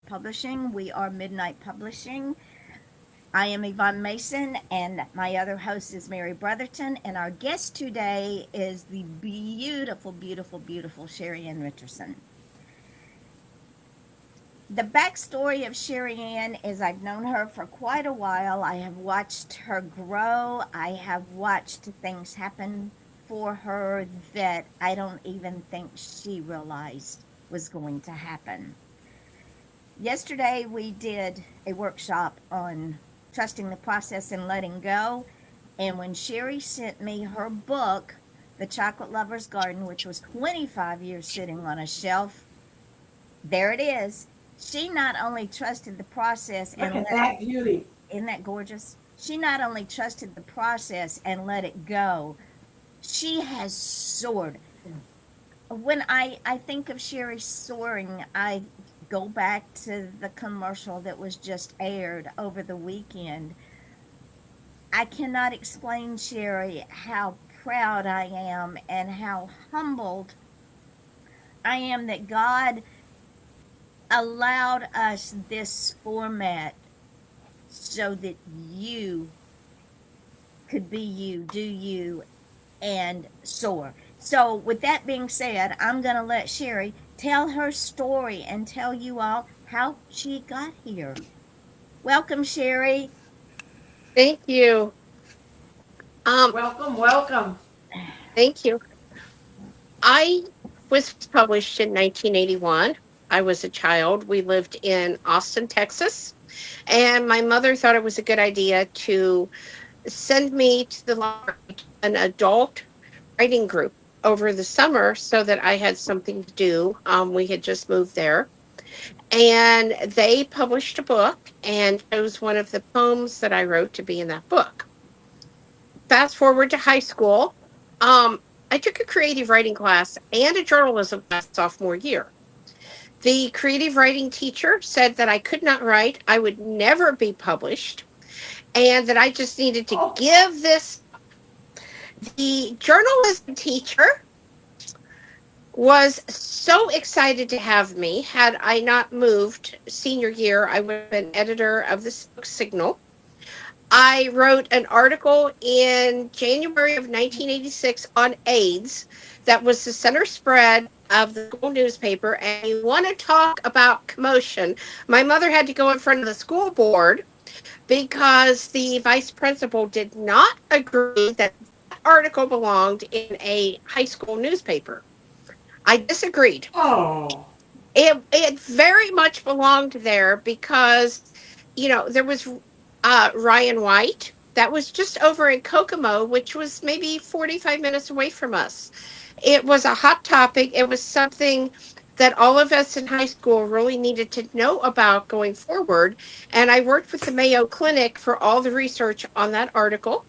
Publishing. We are Midnight Publishing. I am Yvonne Mason, and my other host is Mary Brotherton. And our guest today is the beautiful, beautiful, beautiful Sheri Ann Richerson. The backstory of Sheri Ann is I've known her for quite a while. I have watched her grow. I have watched things happen for her that I don't even think she realized was going to happen. Yesterday, we did a workshop on trusting the process and letting go. And when Sheri sent me her book, The Chocolate Lover's Garden, which was 25 years sitting on a shelf, there it is. She not only trusted the process Look and at let, that beauty. isn't that gorgeous? She not only trusted the process and let it go, she has soared. When I think of Sheri soaring, I go back to the commercial that was just aired over the weekend. I cannot explain, Sheri, how proud I am and how humbled I am that God allowed us this format so that you could be you, do you, and soar. So, with that being said, I'm going to let Sheri tell her story and tell you all how she got here. Welcome, Sheri. Thank you. Welcome, welcome. Thank you. I was published in 1981. I was a child. We lived in Austin, Texas, and my mother thought it was a good idea to send me to the library to an adult writing group over the summer so that I had something to do. We had just moved there, and they published a book and chose one of the poems that I wrote to be in that book. Fast forward to high school. I took a creative writing class and a journalism class sophomore year. The creative writing teacher said that I could not write, I would never be published, and that I just needed to Oh, give this. The journalism teacher was so excited to have me. Had I not moved senior year, I would have been editor of this book Signal. I wrote an article in January of 1986 on AIDS that was the center spread of the school newspaper. And you want to talk about commotion? My mother had to go in front of the school board because the vice principal did not agree that that article belonged in a high school newspaper. I disagreed. oh, It very much belonged there because there was Ryan White that was just over in Kokomo, which was maybe 45 minutes away from us. It was a hot topic. It was something that all of us in high school really needed to know about going forward. And I worked with the Mayo Clinic for all the research on that article.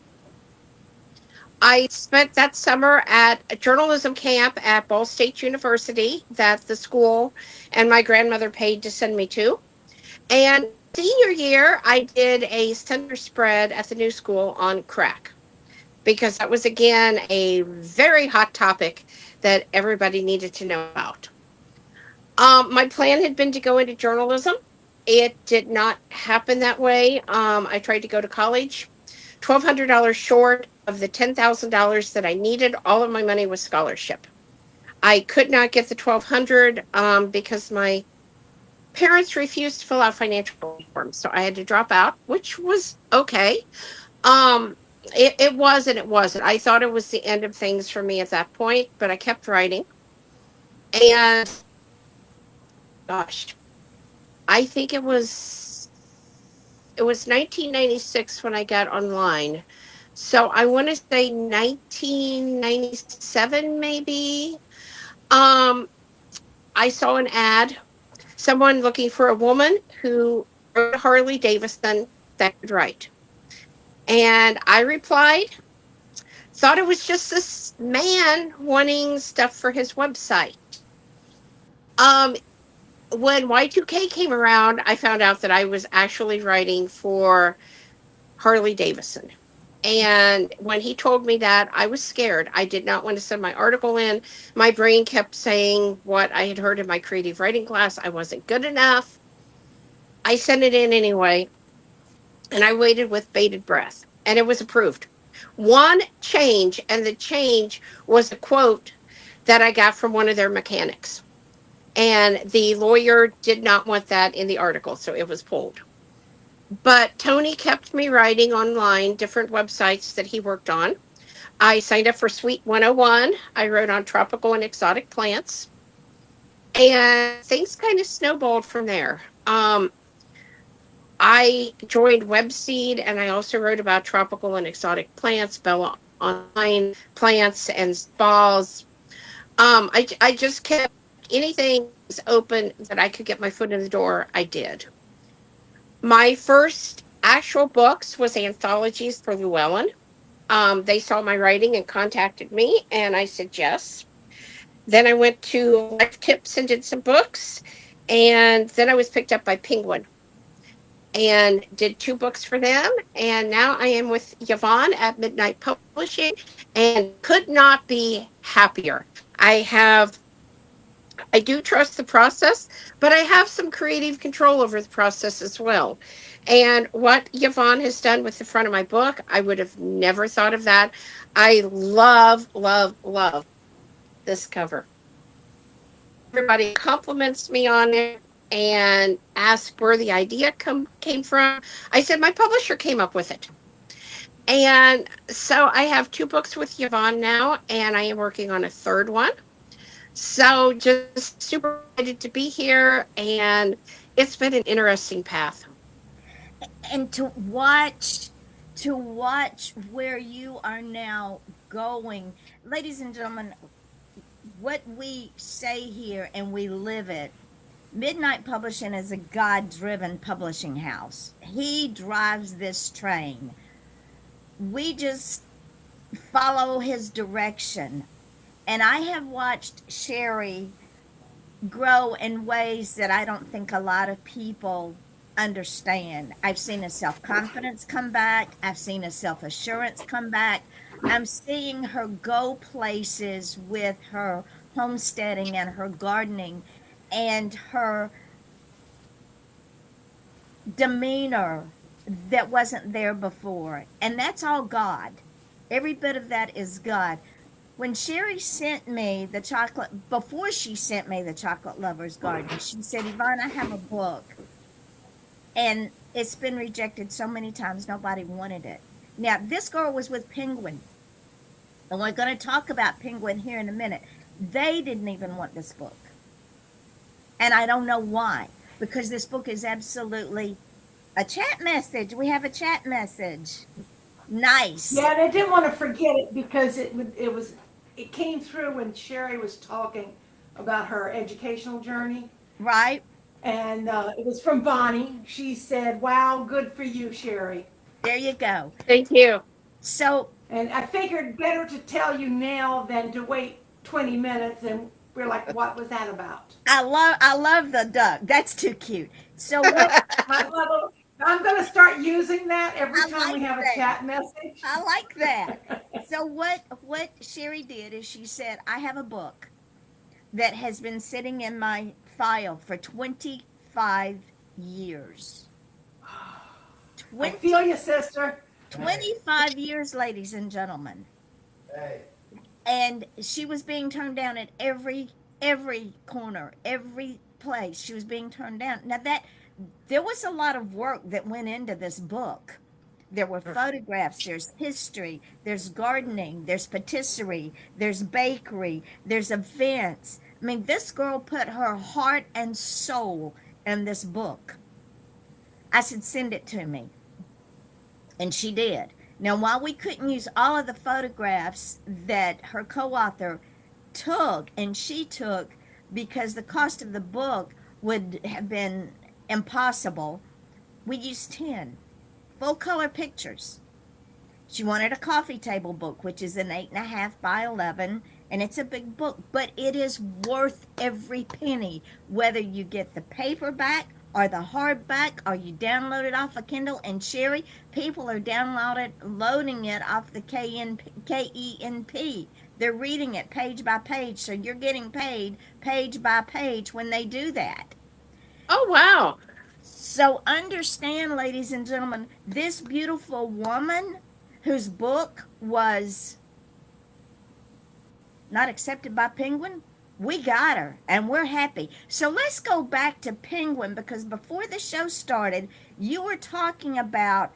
I spent that summer at a journalism camp at Ball State University that the school and my grandmother paid to send me to. And senior year, I did a center spread at the new school on crack because that was, again, a very hot topic that everybody needed to know about. My plan had been to go into journalism. It did not happen that way. I tried to go to college, $1,200 short of the $10,000 that I needed. All of my money was scholarship. I could not get the 1,200 because my parents refused to fill out financial forms, so I had to drop out, which was okay. Um, it was and it wasn't. I thought it was the end of things for me at that point, but I kept writing. And gosh, I think it was 1996 when I got online. So I want to say 1997 maybe. Um, I saw an ad, someone looking for a woman who rode a Harley Davidson that could write. And I replied, thought it was just this man wanting stuff for his website. Um, when Y2K came around, I found out that I was actually writing for Harley Davidson. And when he told me that, I was scared. I did not want to send my article in. My brain kept saying what I had heard in my creative writing class. I wasn't good enough. I sent it in anyway, and I waited with bated breath, and it was approved. One change, and the change was a quote that I got from one of their mechanics. And the lawyer did not want that in the article, so it was pulled. But Tony kept me writing online, different websites that he worked on. I signed up for Suite 101. I wrote on tropical and exotic plants, and things kind of snowballed from there. I joined Webseed, and I also wrote about tropical and exotic plants, Bella Online plants and spas. I just kept anything was open that I could get my foot in the door. I did. My first actual books was anthologies for Llewellyn. They saw my writing and contacted me, and I said yes. Then I went to Life Tips and did some books, and then I was picked up by Penguin and did two books for them. And now I am with Yvonne at Midnight Publishing and could not be happier. I do trust the process, but I have some creative control over the process as well. And what Yvonne has done with the front of my book, I would have never thought of that. I love, love, love this cover. Everybody compliments me on it and asks where the idea came from. I said my publisher came up with it. And so I have two books with Yvonne now, and I am working on a third one. So just super excited to be here, and it's been an interesting path. And to watch where you are now going. Ladies and gentlemen, what we say here and we live it. Midnight Publishing is a God driven publishing house. He drives this train. We just follow his direction. And I have watched Sheri grow in ways that I don't think a lot of people understand. I've seen a self confidence come back, I've seen a self assurance come back. I'm seeing her go places with her homesteading and her gardening and her demeanor that wasn't there before. And that's all God. Every bit of that is God. When Sheri sent me the chocolate, before she sent me the Chocolate Lover's Garden, she said, Yvonne, I have a book. And it's been rejected so many times, nobody wanted it. Now, this girl was with Penguin. And we're going to talk about Penguin here in a minute. They didn't even want this book. And I don't know why, because this book is absolutely a chat message. We have a chat message. Nice, Yeah, and I didn't want to forget it because it came through when Sherry was talking about her educational journey, right? and it was from Bonnie. She said, "Wow, good for you, Sherry." There you go. Thank you. So And I figured better to tell you now than to wait 20 minutes, and we're like, "What was that about?" I love the duck. That's too cute. So what I love it. I'm going to start using that every I time we like have a that. chat message. I like that. So what Sherry did is she said, I have a book that has been sitting in my file for 25 years. I feel 20 you, sister. 25 years, ladies and gentlemen. And she was being turned down at every corner, every place. She was being turned down. Now that there was a lot of work that went into this book. There were photographs, there's history, there's gardening, there's patisserie, there's bakery, there's events. I mean, this girl put her heart and soul in this book. I said, send it to me. And she did. Now, while we couldn't use all of the photographs that her co author took and she took because the cost of the book would have been impossible, we used 10 full color pictures. She wanted a coffee table book, which is an 8.5 by 11, and it's a big book, but it is worth every penny, whether you get the paperback or the hardback or you download it off a Kindle. And Sherry, people are loading it off the KENP. They're reading it page by page, so you're getting paid page by page when they do that. Oh, wow. So understand, ladies and gentlemen, this beautiful woman whose book was not accepted by Penguin, we got her and we're happy. So let's go back to Penguin, because before the show started, you were talking about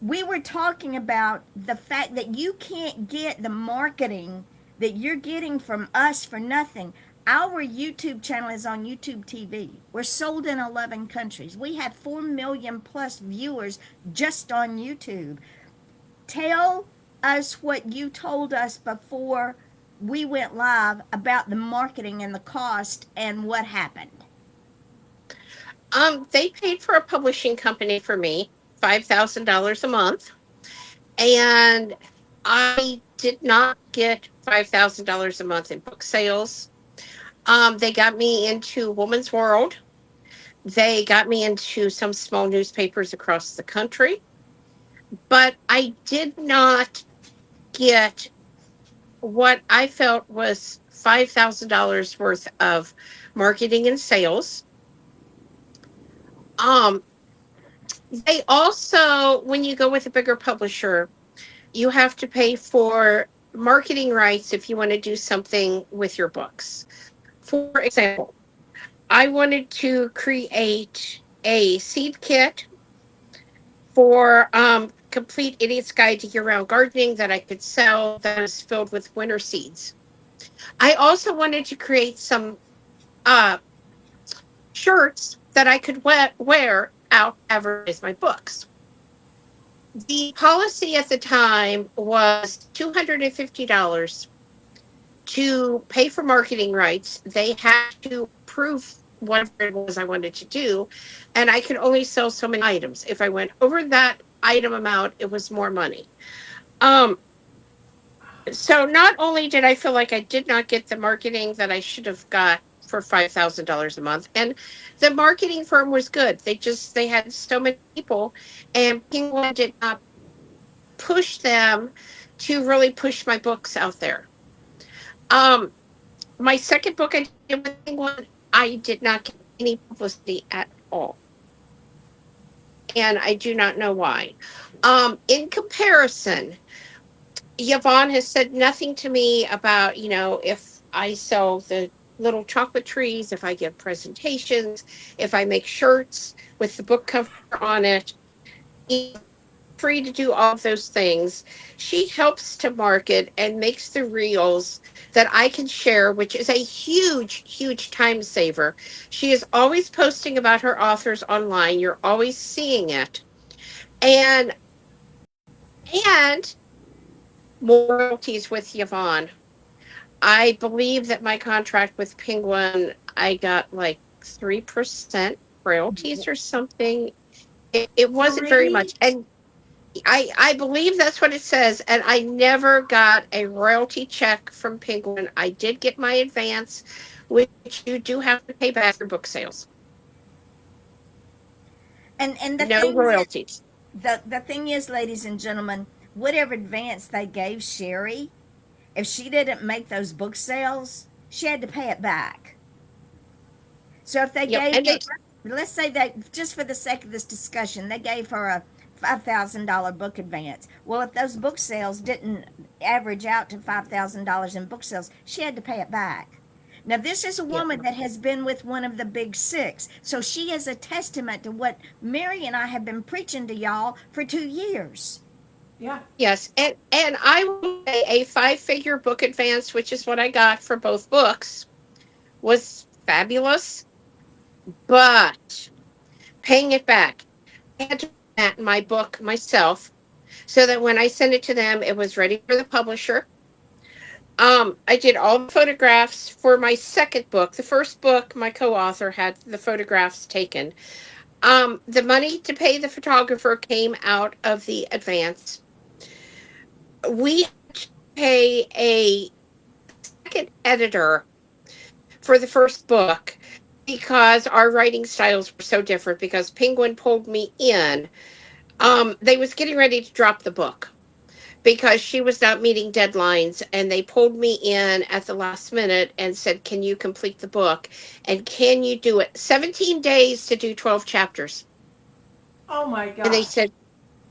we were talking about the fact that you can't get the marketing that you're getting from us for nothing. Our YouTube channel is on YouTube TV. We're sold in 11 countries. We have 4 million plus viewers just on YouTube. Tell us what you told us before we went live about the marketing and the cost and what happened. They paid for a publishing company for me, $5,000 a month, and I did not get $5,000 a month in book sales. They got me into Woman's World. They got me into some small newspapers across the country, but I did not get what I felt was $5,000 worth of marketing and sales. Um, they also, when you go with a bigger publisher, you have to pay for marketing rights if you want to do something with your books. For example, I wanted to create a seed kit for Complete Idiot's Guide to Year-Round Gardening that I could sell that is filled with winter seeds. I also wanted to create some uh, shirts that I could wear out to advertise my books. The policy at the time was $250 to pay for marketing rights. They had to prove whatever it was I wanted to do, and I could only sell so many items. If I went over that item amount, it was more money. Um, so not only did I feel like I did not get the marketing that I should have got for $5,000 a month, and the marketing firm was good. They had so many people, and Penguin did not push them to really push my books out there. Um, my second book I did with Penguin, I did not get any publicity at all, and I do not know why. In comparison, Yvonne has said nothing to me about, if I sell the little chocolate trees, if I give presentations, if I make shirts with the book cover on it. Free to do all of those things. She helps to market and makes the reels that I can share, which is a huge, huge time saver. She is always posting about her authors online. You're always seeing it. And more royalties with Yvonne. I believe that my contract with Penguin, I got like 3% royalties or something. It wasn't very much. 3? And I believe that's what it says. And I never got a royalty check from Penguin. I did get my advance, which you do have to pay back for book sales. And the No thing is, royalties. the thing is, ladies and gentlemen, whatever advance they gave Sheri, if she didn't make those book sales, she had to pay it back. So if they Yep. gave And her, they, let's say that just for the sake of this discussion, they gave her a $5,000 book advance. Well, if those book sales didn't average out to $5,000 in book sales, she had to pay it back. Now, this is a yep. woman that has been with one of the big six. So she is a testament to what Mary and I have been preaching to y'all for 2 years. Yeah. Yes. And I would say a 5-figure book advance, which is what I got for both books, was fabulous. But paying it back, I had to format my book myself so that when I sent it to them, it was ready for the publisher. I did all the photographs for my second book. The first book, my co-author had the photographs taken. The money to pay the photographer came out of the advance. We had to pay a second editor for the first book because our writing styles were so different, because Penguin pulled me in. They was getting ready to drop the book. because she was not meeting deadlines, and they pulled me in at the last minute and said, "Can you complete the book? And can you do it? 17 days to do 12 chapters." Oh my And they gosh. said,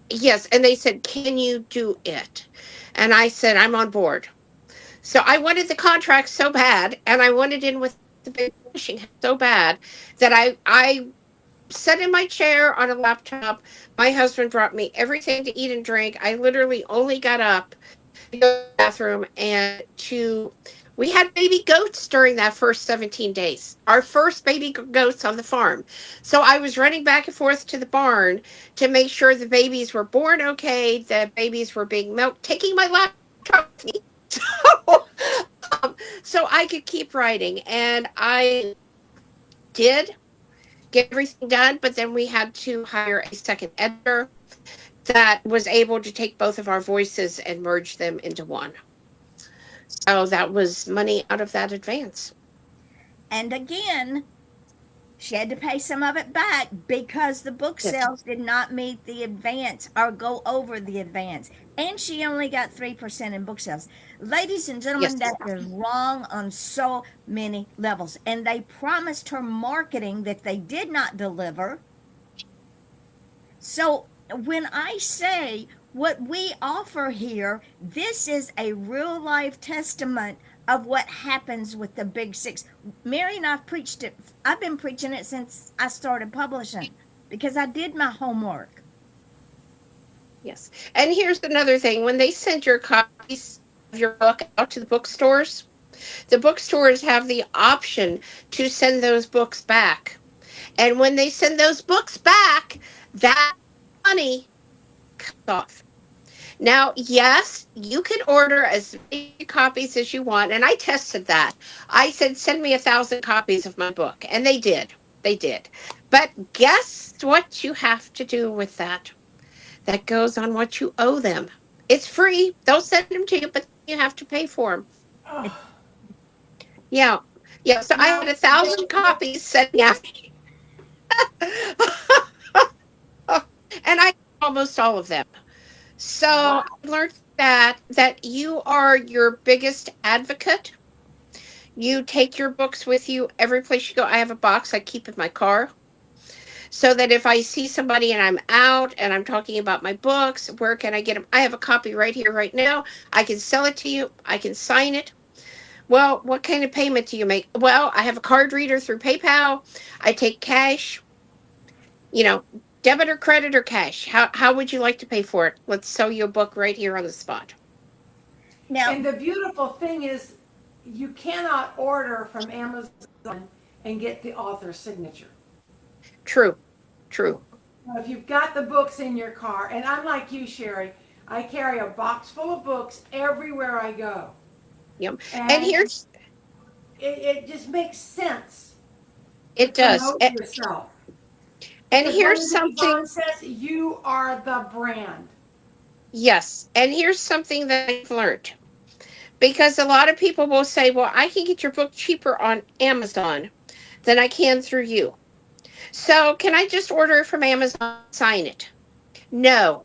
"Yes." And they said, "Can you do it?" And I said, "I'm on board." So I wanted the contract so bad, and I wanted in with the big publishing house so bad that I sat in my chair on a laptop. My husband brought me everything to eat and drink. I literally only got up to go to the bathroom and to. We had baby goats during that first 17 days. Our first baby goats on the farm. So I was running back and forth to the barn to make sure the babies were born okay, the babies were being milked, taking my laptop with me. So, so I could keep writing. And I did get everything done, but then we had to hire a second editor that was able to take both of our voices and merge them into one. So that was money out of that advance. And again, she had to pay some of it back because the book Yes. sales did not meet the advance or go over the advance. And she only got 3% in book sales. Ladies and gentlemen, Yes. that is wrong on so many levels. And they promised her marketing that they did not deliver. So when I say what we offer here, this is a real life testament of what happens with the big six. Mary and I've preached it. I've been preaching it since I started publishing because I did my homework. Yes. And here's another thing. When they send your copies of your book out to the bookstores have the option to send those books back. And when they send those books back, that money comes off. Now, yes, you can order as many copies as you want. And I tested that. I said, send me 1,000 copies of my book. And they did. They did. But guess what you have to do with that? That goes on what you owe them. It's free. They'll send them to you, but you have to pay for them. Oh, Yeah. Yeah. So I had now, 1,000 copies sitting out. And I almost all of them. So wow. I learned that you are your biggest advocate. You take your books with you every place you go. I have a box I keep in my car so that if I see somebody and I'm out and I'm talking about my books, where can I get them? I have a copy right here, right now. I can sell it to you. I can sign it. Well, what kind of payment do you make? Well, I have a card reader through PayPal. I take cash, you know, debit or credit or cash. How would you like to pay for it? Let's sell you a book right here on the spot. Now, And the beautiful thing is, you cannot order from Amazon and get the author's signature. True. True. Now, if you've got the books in your car, and I'm like you, Sheri, I carry a box full of books everywhere I go. Yep. And And here's it just makes sense to it does. promote yourself. And Because what here's is it something. Yvonne says? You are the brand. Yes. And here's something that I've learned. Because a lot of people will say, well, I can get your book cheaper on Amazon than I can through you. So can I just order it from Amazon, sign it? No,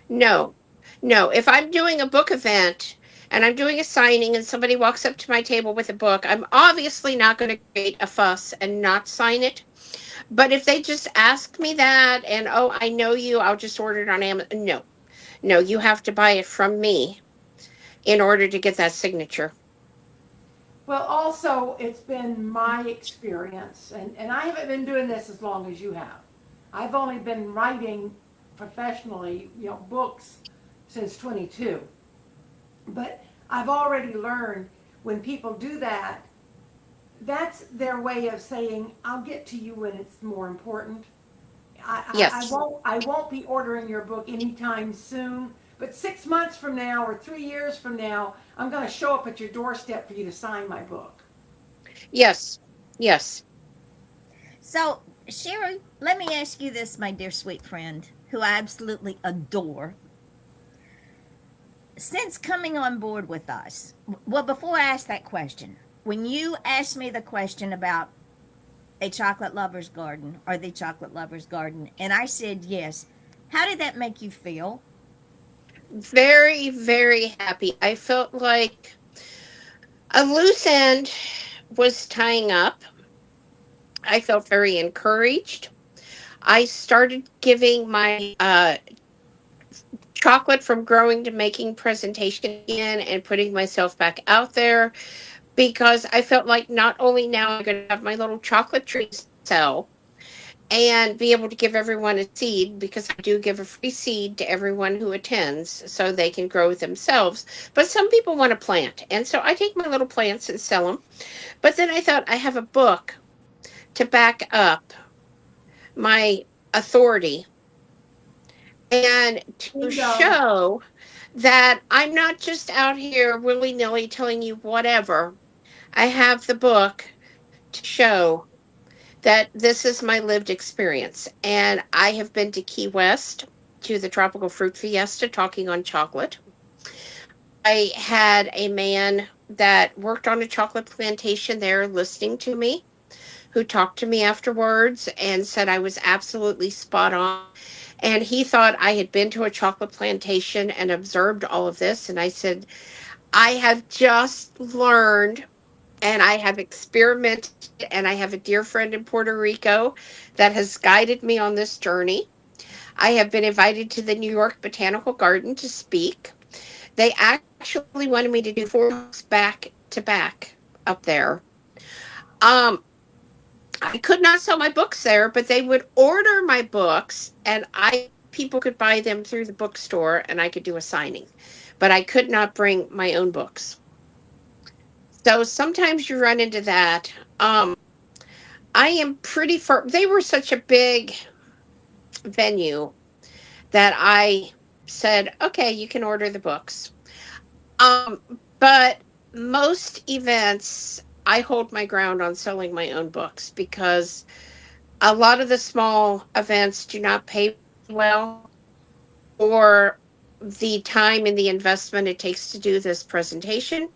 no, no. If I'm doing a book event and I'm doing a signing and somebody walks up to my table with a book, I'm obviously not going to create a fuss and not sign it. But if they just ask me that and, oh, I know you, I'll just order it on Amazon. No, no, you have to buy it from me in order to get that signature. Well, also, it's been my experience, and I haven't been doing this as long as you have. I've only been writing professionally, books since 22. But I've already learned when people do that, that's their way of saying, I'll get to you when it's more important. I Yes. won't be ordering your book anytime soon, but 6 months from now or 3 years from now, I'm going to show up at your doorstep for you to sign my book. Yes. Yes. so Sherry, let me ask you this, my dear sweet friend, who I absolutely adore. Since coming on board with us, well, before I ask that question, when you asked me the question about a chocolate lover's garden or the chocolate lover's garden, and I said yes, how did that make you feel? Very, very happy. I felt like a loose end was tying up. I felt very encouraged. I started giving my chocolate from growing to making presentation again and putting myself back out there because I felt like not only now I'm going to have my little chocolate tree to sell and be able to give everyone a seed because I do give a free seed to everyone who attends so they can grow it themselves. But some people want to plant. And so I take my little plants and sell them. But then I thought I have a book to back up my authority and to Bingo. show that I'm not just out here willy nilly telling you whatever. I have the book to show that this is my lived experience. And I have been to Key West to the Tropical Fruit Fiesta talking on chocolate. I had a man that worked on a chocolate plantation there listening to me, who talked to me afterwards and said I was absolutely spot on. And he thought I had been to a chocolate plantation and observed all of this. And I said, I have just learned and I have experimented, and I have a dear friend in Puerto Rico that has guided me on this journey. I have been invited to the New York Botanical Garden to speak. They actually wanted me to do 4 books back to back up there. Um, I could not sell my books there, but they would order my books, and I people could buy them through the bookstore, and I could do a signing. But I could not bring my own books. So sometimes you run into that. I am pretty firm. They were such a big venue that I said, okay, you can order the books. Um, but most events, I hold my ground on selling my own books because a lot of the small events do not pay well or the time and the investment it takes to do this presentation.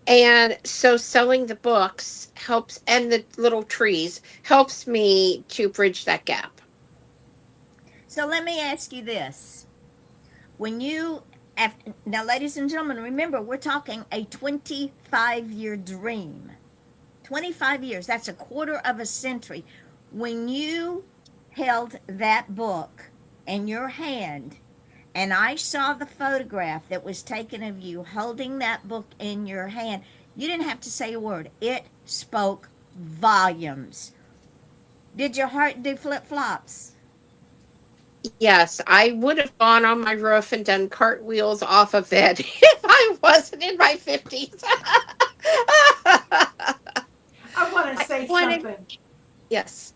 And so selling the books helps, and the little trees helps me to bridge that gap. So let me ask you this. When you, after, now, ladies and gentlemen, remember, we're talking a 25-year dream. 25 years, that's a quarter of a century. When you held that book in your hand, and I saw the photograph that was taken of you holding that book in your hand, you didn't have to say a word. It spoke volumes. Did your heart do flip flops? Yes, I would have gone on my roof and done cartwheels off of it if I wasn't in my 50s. I I want to say wanted, something. yes,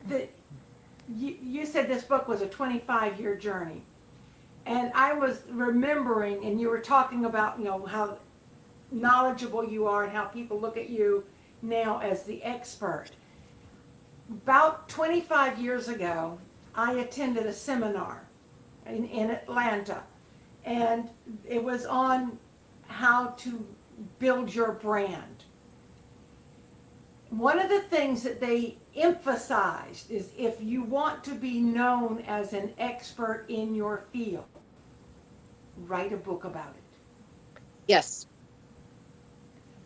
That you said this book was a 25-year journey. And I was remembering, and you were talking about, how knowledgeable you are and how people look at you now as the expert. About 25 years ago, I attended a seminar in Atlanta, and it was on how to build your brand. One of the things that they emphasized is if you want to be known as an expert in your field, write a book about it. yes,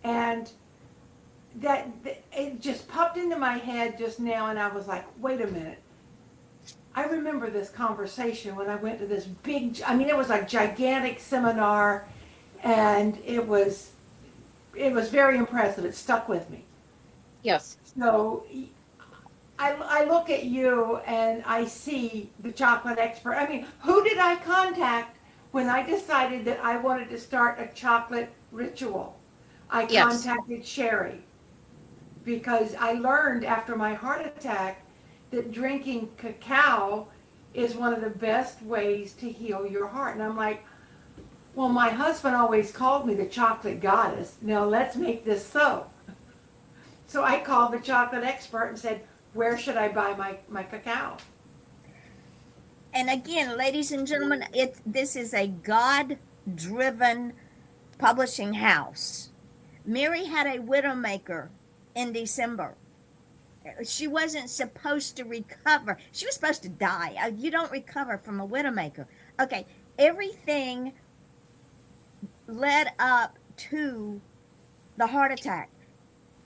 And that it just popped into my head just now, and I was like, wait a minute. I remember this conversation when I went to this big, I mean, it was a gigantic seminar, and it was very impressive. It stuck with me. yes, So I look at you and I see the chocolate expert. I mean, who did I contact when I decided that I wanted to start a chocolate ritual? I yes, contacted Sheri because I learned after my heart attack that drinking cacao is one of the best ways to heal your heart. And I'm like, well, my husband always called me the chocolate goddess. Now let's make this so. So I called the chocolate expert and said, where should I buy my cacao? And again, ladies and gentlemen, this is a God-driven publishing house. Mary had a widowmaker in December. She wasn't supposed to recover. She was supposed to die. You don't recover from a widowmaker. Okay. everything led up to the heart attack.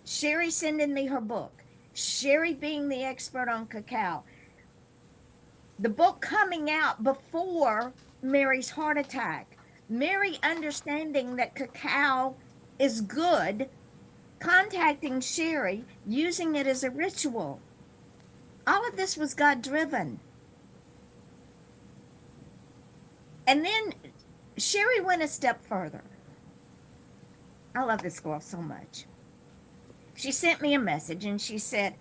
Sheri sending me her book, Sheri being the expert on cacao, the book coming out before Mary's heart attack, Mary understanding that cacao is good, contacting Sheri, using it as a ritual. All of this was God driven. And then Sheri went a step further. I love this girl so much. She sent me a message and she said,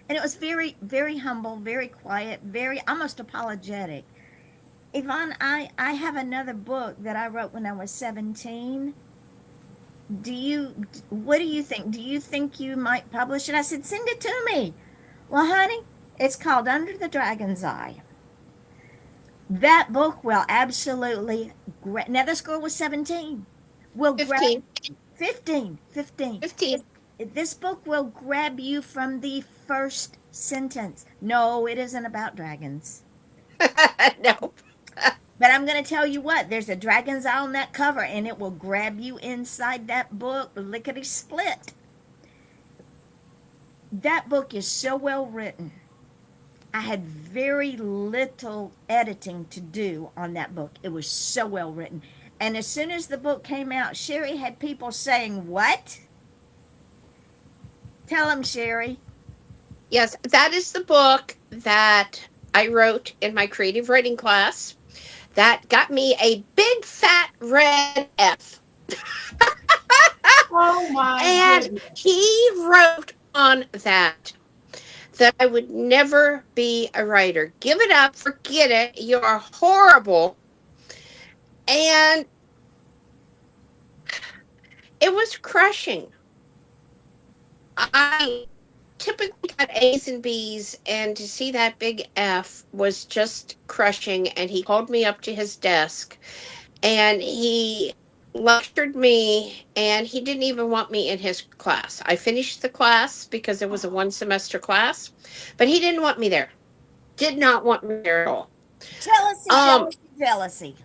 and it was very, very humble, very quiet, very almost apologetic. Yvonne, I have another book that I wrote when I was 17. What do you think? Do you think you might publish it? I said, send it to me. Well, honey, it's called Under the Dragon's Eye. That book will absolutely, now this girl was 17, will grab 15. 15, 15. 15. This book will grab you from the first sentence. No, it isn't about dragons. No. But I'm going to tell you what, there's a dragon's eye on that cover, and it will grab you inside that book, lickety split. That book is so well written. I had very little editing to do on that book. It was so well written. And as soon as the book came out, Sheri had people saying, what? Tell them, Sheri. Yes, that is the book that I wrote in my creative writing class that got me a big fat red F. Oh my And goodness. he wrote on that I would never be a writer. Give it up, forget it. You're horrible. And it was crushing. I typically got A's and B's, and to see that big F was just crushing. And he called me up to his desk and he lectured me, and he didn't even want me in his class. I finished the class because it was a one semester class, but he didn't want me there. Did not want me there at all. Jealousy, Um, jealousy, jealousy.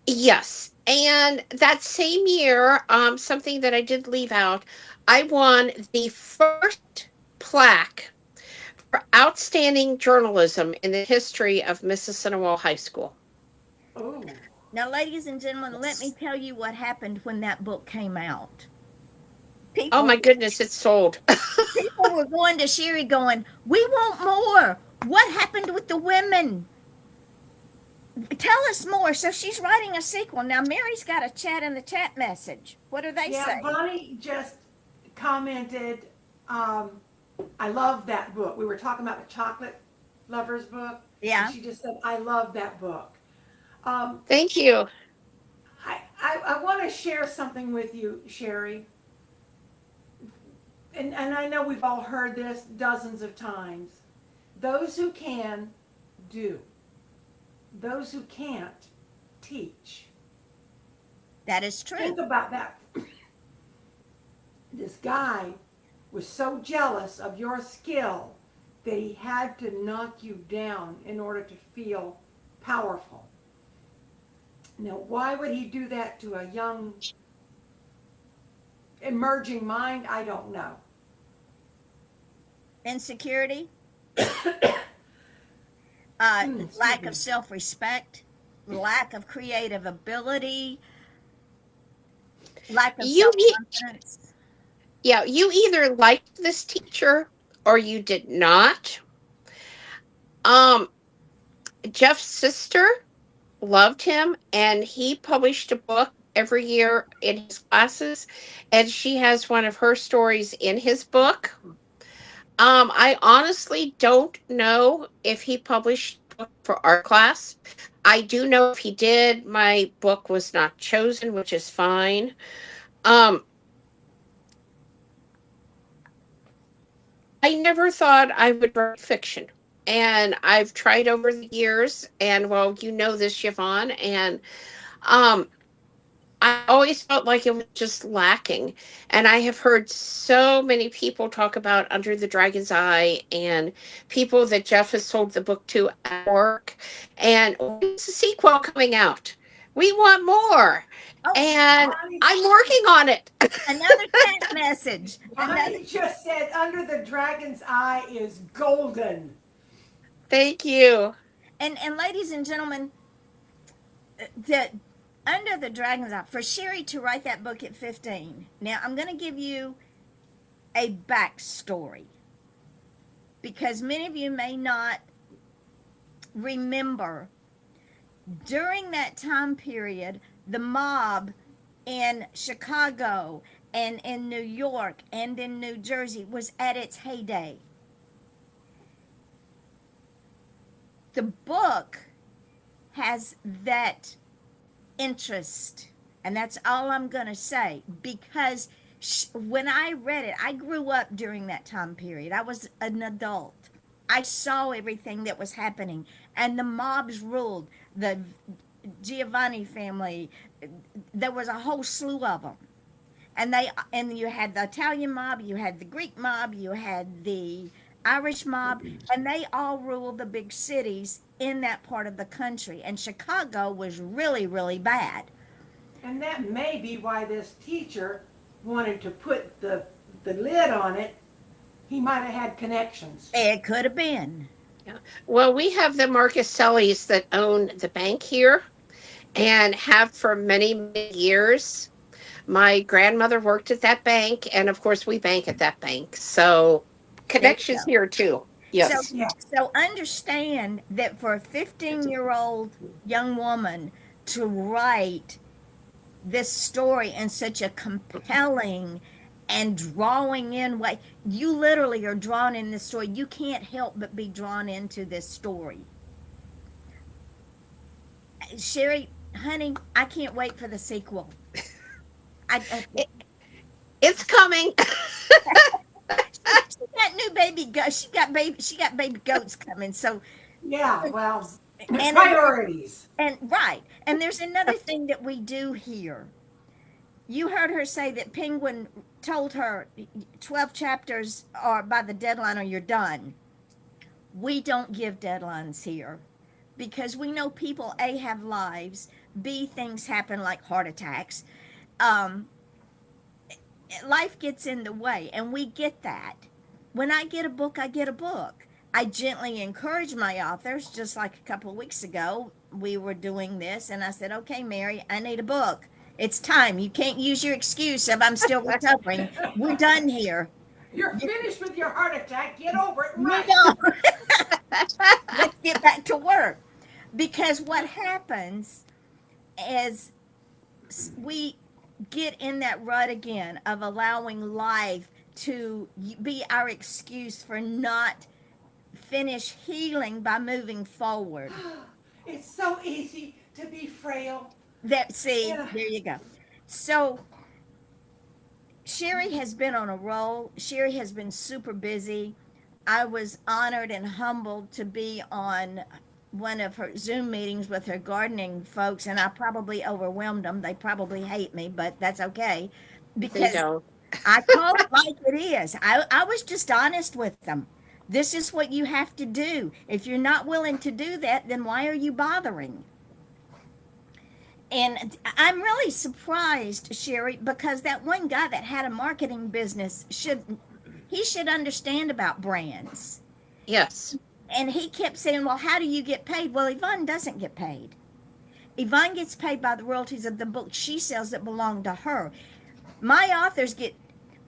yes. And that same year, something that I did leave out, I won the first plaque for outstanding journalism in the history of Mississinawa High School. Oh. Now, ladies and gentlemen, let me Yes. tell you what happened when that book came out. Oh People, my goodness, it's sold. people were going to Sheri going, we want more. What happened with the women? Tell us more. So she's writing a sequel. Now, Mary's got a chat in the chat message. What do they Yeah, say? Bonnie just commented, I love that book. We were talking about the chocolate lovers book. Yeah. And she just said, I love that book. Um, Thank you. I want to share something with you, Sheri. And I know we've all heard this dozens of times. Those who can, do. Those who can't, teach. That is true. Think about that. This guy was so jealous of your skill that he had to knock you down in order to feel powerful. Now, why would he do that to a young, emerging mind? I don't know. Insecurity, Excuse lack me. of self respect, lack of creative ability, lack of You self e- confidence. yeah, you either liked this teacher or you did not. Um, Jeff's sister loved him, and he published a book every year in his classes, and she has one of her stories in his book. I honestly don't know if he published a book for our class. I do know if he did, my book was not chosen, which is fine. Um, I never thought I would write fiction. And I've tried over the years, and well, you know this, Yvonne, and um, I always felt like it was just lacking. And I have heard so many people talk about Under the Dragon's Eye and people that Jeff has sold the book to at work. And when's the sequel coming out? We want more. Oh, And Bonnie, I'm working on it. another chat message. Another. Bonnie just said Under the Dragon's Eye is golden. Thank you. And ladies and gentlemen, the Under the Dragon's Eye, for Sheri to write that book at 15. Now, I'm going to give you a backstory because many of you may not remember during that time period, the mob in Chicago and in New York and in New Jersey was at its heyday. The book has that interest, and that's all I'm going to say because when I read it, I grew up during that time period. I was an adult. I saw everything that was happening, and the mobs ruled. The Giovanni family, there was a whole slew of them, and you had the Italian mob, you had the Greek mob, you had the Irish mob, and they all ruled the big cities in that part of the country. And Chicago was really, really bad. And that may be why this teacher wanted to put the lid on it. He might have had connections. It could have been. Yeah. Well, we have the Marcusellis that own the bank here and have for many, many years. My grandmother worked at that bank, and of course, we bank at that bank. So, There you connections go. here too. So, Yes. Yeah. so understand that for a 15-year-old young woman to write this story in such a compelling and drawing in way, you literally are drawn in this story. You can't help but be drawn into this story. Sheri, honey, I can't wait for the sequel. I It's coming. she got new baby goats. She got baby goats coming. So Yeah, well, and priorities. and right. And there's another thing that we do here. You heard her say that Penguin told her 12 chapters are by the deadline or you're done. We don't give deadlines here because we know people A have lives, B things happen like heart attacks. Um, Life gets in the way, and we get that. When I get a book, I get a book. I gently encourage my authors, just like a couple of weeks ago, we were doing this, and I said, okay, Mary, I need a book. It's time. You can't use your excuse of I'm still recovering. We're done here. You're finished with your heart attack. Get over it and Move write. on. Let's get back to work. Because what happens is we get in that rut again of allowing life to be our excuse for not finish healing by moving forward. It's so easy to be frail. That see, Yeah. there you go. So Sheri has been on a roll. Sheri has been super busy. I was honored and humbled to be on one of her Zoom meetings with her gardening folks, and I probably overwhelmed them. They probably hate me, but that's okay They because don't. I call it like it is. I was just honest with them. This is what you have to do. If you're not willing to do that, then why are you bothering? And I'm really surprised, Sheri, because that one guy that had a marketing business should understand about brands. Yes. And he kept saying, well, how do you get paid? Well, Yvonne doesn't get paid. Yvonne gets paid by the royalties of the books she sells that belong to her. My authors get,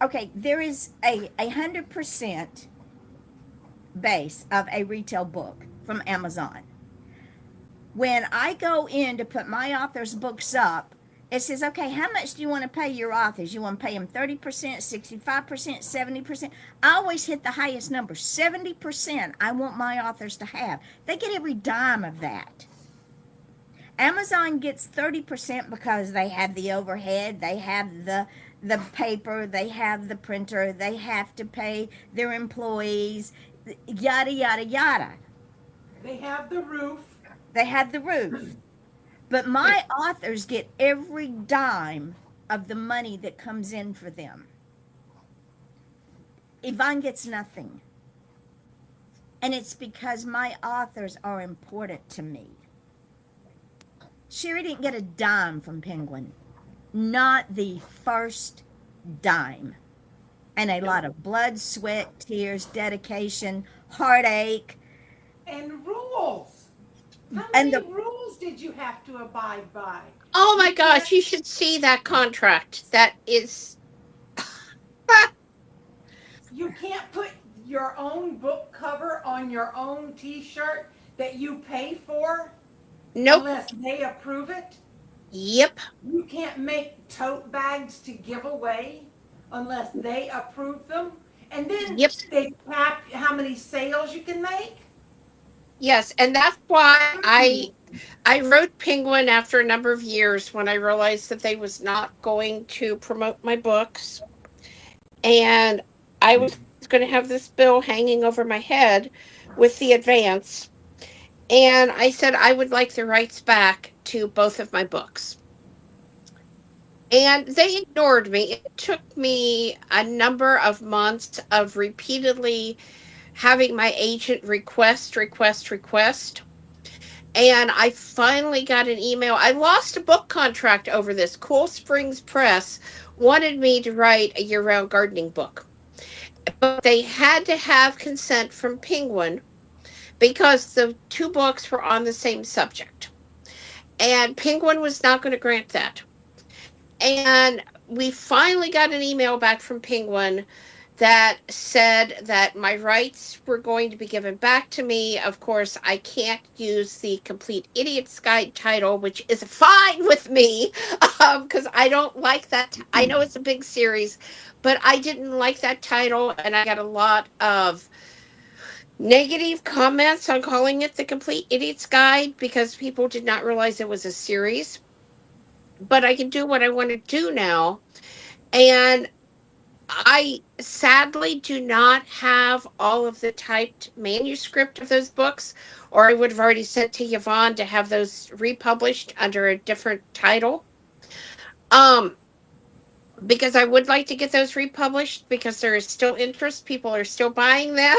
okay, there is a 100% base of a retail book from Amazon. When I go in to put my author's books up, it says, okay, how much do you want to pay your authors? You want to pay them 30%, 65%, 70%? I always hit the highest number. 70% I want my authors to have. They get every dime of that. Amazon gets 30% because they have the overhead, they have the paper, they have the printer, they have to pay their employees, yada, yada, yada. They have the roof. They have the roof. But my authors get every dime of the money that comes in for them. Yvonne gets nothing. And it's because my authors are important to me. Sheri didn't get a dime from Penguin. Not the first dime. And a lot of blood, sweat, tears, dedication, heartache. And rules. How And many the rules did you have to abide by? Oh You my can't gosh, you should see that contract. That is, you can't put your own book cover on your own t-shirt that you pay for nope. unless they approve it. Yep. You can't make tote bags to give away unless they approve them. And then Yep. they cap how many sales you can make. Yes. And that's why I wrote Penguin after a number of years when I realized that they was not going to promote my books. And I was going to have this bill hanging over my head with the advance. And I said I would like the rights back to both of my books. And they ignored me. It took me a number of months of repeatedly having my agent request. And I finally got an email. I lost a book contract over this. Cool Springs Press wanted me to write a year round gardening book, but they had to have consent from Penguin because the two books were on the same subject. And Penguin was not going to grant that. And we finally got an email back from Penguin that said that my rights were going to be given back to me. Of course, I can't use the Complete Idiot's Guide title, which is fine with me because I don't like that. I know it's a big series, but I didn't like that title, and I got a lot of negative comments on calling it the Complete Idiot's Guide because people did not realize it was a series. But I can do what I want to do now. And I sadly do not have all of the typed manuscript of those books, or I would have already sent to Yvonne to have those republished under a different title. Um, because I would like to get those republished because there is still interest. People are still buying them.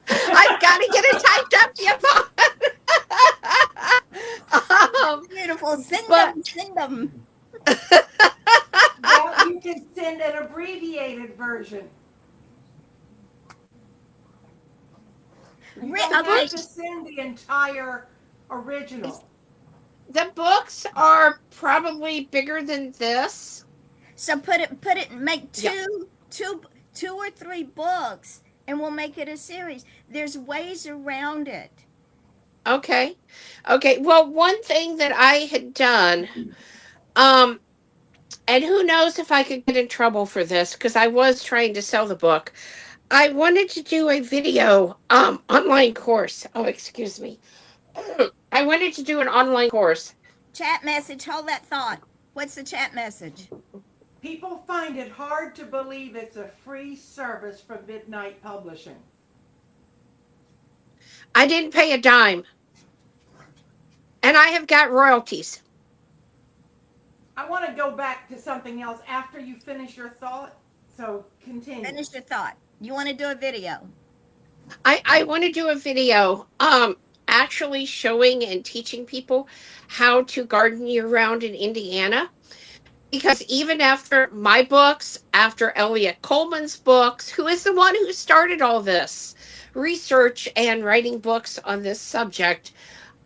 I've got to get it typed up, Yvonne. beautiful. Send But them, send them. Well, you can send an abbreviated version. You don't Okay, have to send the entire original. the books are probably bigger than this. so make Yeah. two or three books, and we'll make it a series. There's ways around it. Okay. Okay. Well, one thing that I had done, um, and who knows if I could get in trouble for this because I was trying to sell the book. I wanted to do a video online course. Oh, excuse me. I wanted to do an online course. Chat message. Hold that thought. What's the chat message? People find it hard to believe it's a free service from Midnight Publishing. I didn't pay a dime, and I have got royalties. I want to go back to something else after you finish your thought. So continue. Finish your thought. You want to do a video? I want to do a video actually showing and teaching people how to garden year round in Indiana. Because even after my books, after Elliot Coleman's books, who is the one who started all this research and writing books on this subject,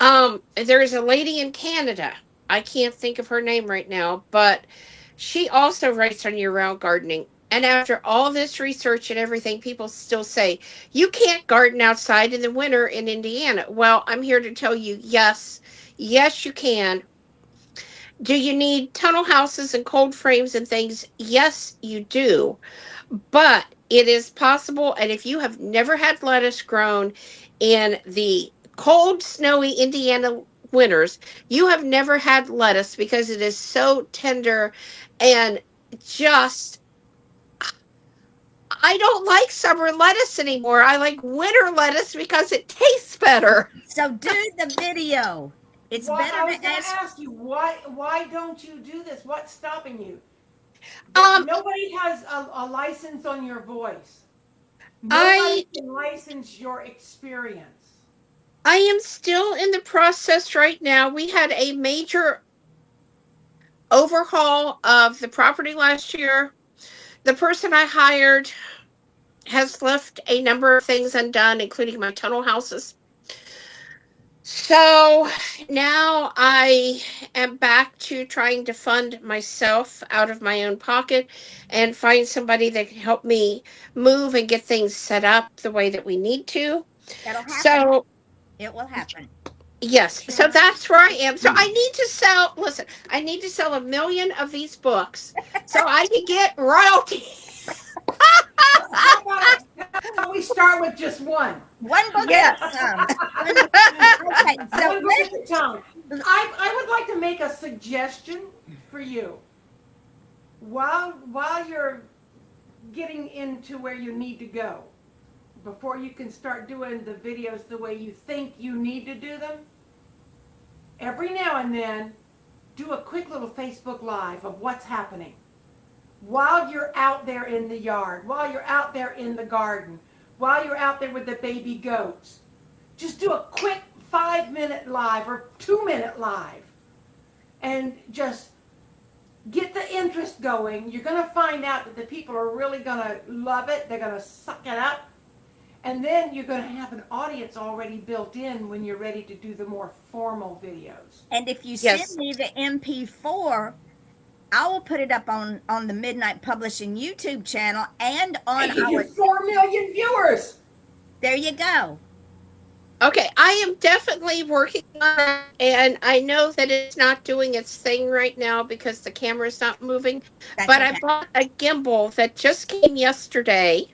there is a lady in Canada. I can't think of her name right now, but she also writes on year round gardening. And after all this research and everything, people still say, you can't garden outside in the winter in Indiana. Well, I'm here to tell you, yes, you can. Do you need tunnel houses and cold frames and things? Yes, you do. But it is possible. And if you have never had lettuce grown in the cold, snowy Indiana winters, you have never had lettuce because it is so tender and just. I don't like summer lettuce anymore. I like winter lettuce because it tastes better. So do the video. It's Why, better I to was going to ask. ask you, why don't you do this? What's stopping you? Um, Nobody has a license on your voice. I Nobody can license your experience. I am still in the process right now. We had a major overhaul of the property last year. The person I hired has left a number of things undone, including my tunnel houses. So now I am back to trying to fund myself out of my own pocket and find somebody that can help me move and get things set up the way that we need to. That'll happen. So, It will happen. yes, so Sharon, that's where I am. So I need to sell, listen, I need to sell 1 million of these books so I can get royalty. how about we start with just one? One book at a Yes. time. One, okay, so One book at a time. I would like to make a suggestion for you. While you're getting into where you need to go, before you can start doing the videos the way you think you need to do them, every now and then do a quick little Facebook Live of what's happening. While you're out there in the yard, while you're out there in the garden, while you're out there with the baby goats, just do a quick 5-minute live or 2-minute live and just get the interest going. You're going to find out that the people are really going to love it. They're going to suck it up. And then you're going to have an audience already built in when you're ready to do the more formal videos. and if you send Yes. me the MP4, I will put it up on the Midnight Publishing YouTube channel and on And you our. get 4 million viewers. There you go. Okay, I am definitely working on that, and I know that it's not doing its thing right now because the camera's not moving. That's But I okay. bought a gimbal that just came yesterday,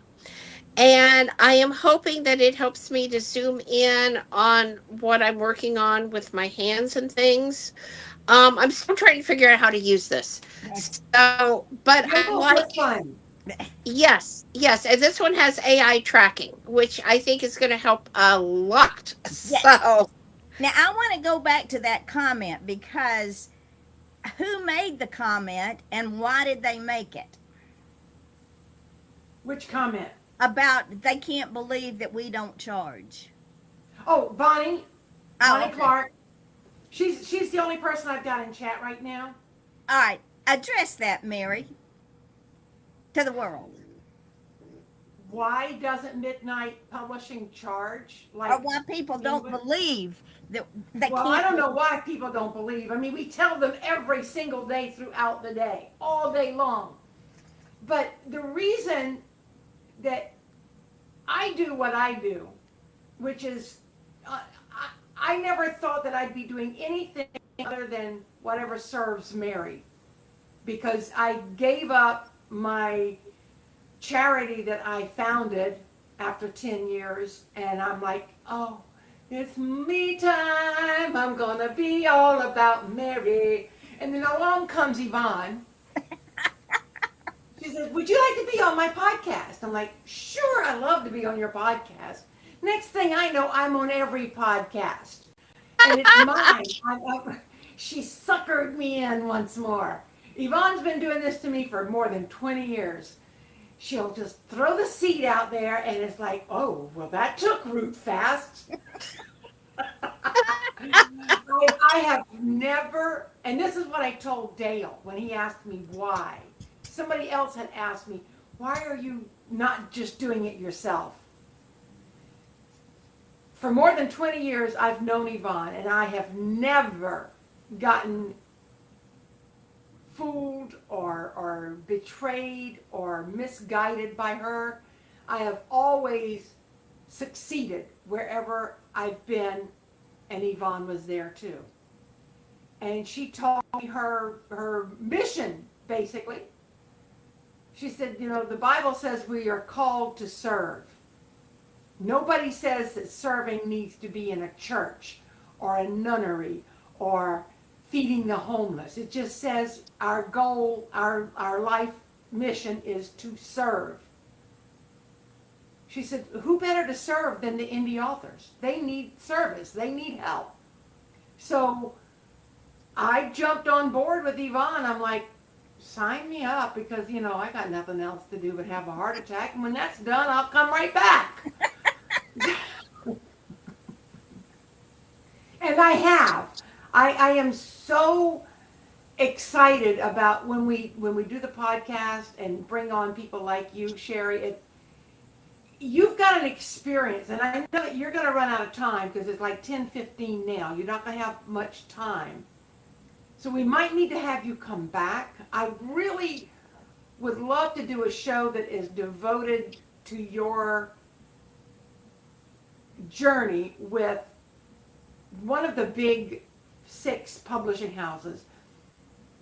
and I am hoping that it helps me to zoom in on what I'm working on with my hands and things. I'm still trying to figure out how to use this. So, but I Gimbals are like, fun. yes, yes, and this one has AI tracking, which I think is going to help a lot. Yeah. So. Now I want to go back to that comment because who made the comment and why did they make it? Which comment? About they can't believe that we don't charge. Oh, Bonnie. Oh, Bonnie okay. Clark. She's the only person I've got in chat right now. All right. Address that, Mary, to the world. Why doesn't Midnight Publishing charge Or like why people don't England? believe that they Well, I can't. don't know why people don't believe. I mean, we tell them every single day throughout the day, all day long. But the reason that I do what I do, which is, I never thought that I'd be doing anything other than whatever serves Mary, because I gave up my charity that I founded after 10 years, and I'm like, oh, it's me time. I'm gonna be all about Mary. And then along comes Yvonne. She says, would you like to be on my podcast? I'm like, sure, I love to be on your podcast. Next thing I know, I'm on every podcast. And it's mine. She suckered me in once more. Yvonne's been doing this to me for more than 20 years. She'll just throw the seed out there, and it's like, oh, well, that took root fast. I have never, and this is what I told Dale when he asked me why. Somebody else had asked me, why are you not just doing it yourself? For more than 20 years, I've known Yvonne, and I have never gotten fooled or betrayed or misguided by her. I have always succeeded wherever I've been, and Yvonne was there too. And she taught me her mission, basically. She said, you know, the Bible says we are called to serve. Nobody says that serving needs to be in a church or a nunnery or feeding the homeless. It just says our goal, our life mission is to serve. She said, who better to serve than the indie authors? They need service. They need help. So I jumped on board with Yvonne. I'm like, sign me up because, I got nothing else to do but have a heart attack. And when that's done, I'll come right back. And I have. I am so excited about when we do the podcast and bring on people like you, Sheri. You've got an experience, and I know that you're going to run out of time because it's like 10:15 now. You're not going to have much time. So we might need to have you come back. I really would love to do a show that is devoted to your journey with one of the big six publishing houses.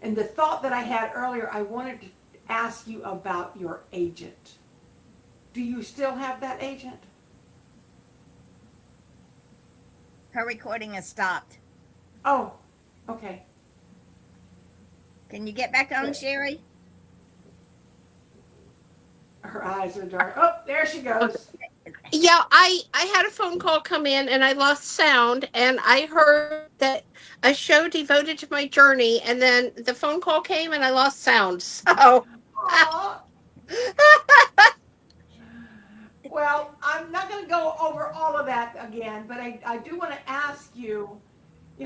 And the thought that I had earlier, I wanted to ask you about your agent. Do you still have that agent? Her recording has stopped. Oh, okay. Can you get back on, Sheri? Her eyes are dark. Oh, there she goes. Yeah, I had a phone call come in and I lost sound, and I heard that a show devoted to my journey, and then the phone call came and I lost sound. So Aw. Well, I'm not going to go over all of that again, but I do want to ask you,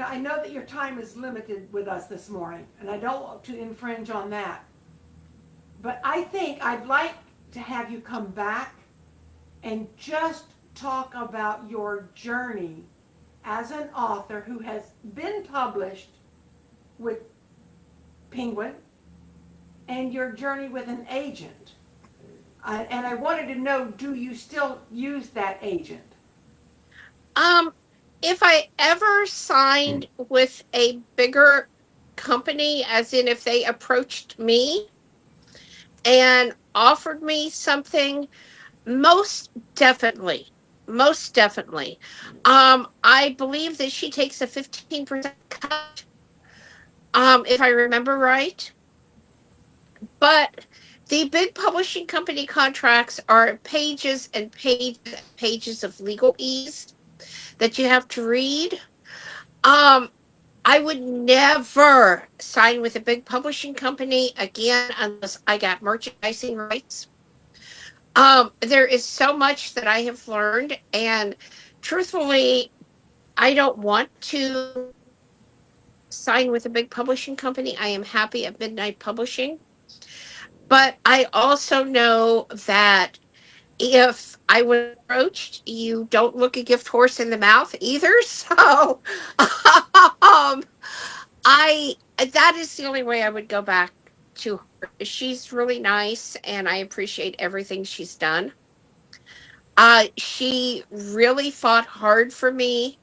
I know that your time is limited with us this morning, and I don't want to infringe on that. But I think I'd like to have you come back and just talk about your journey as an author who has been published with Penguin and your journey with an agent. And I wanted to know, do you still use that agent? um if I ever signed with a bigger company, as in if they approached me and offered me something, most definitely. Most definitely. I believe that she takes a 15% cut, if I remember right. But the big publishing company contracts are pages and pages and pages of legalese that you have to read. Um, I would never sign with a big publishing company again unless I got merchandising rights. There is so much that I have learned, and truthfully, I don't want to sign with a big publishing company. I am happy at Midnight Publishing, but I also know that if I was approached, you don't look a gift horse in the mouth either. So, um, I that is the only way I would go back to her. She's really nice, and I appreciate everything she's done. She really fought hard for me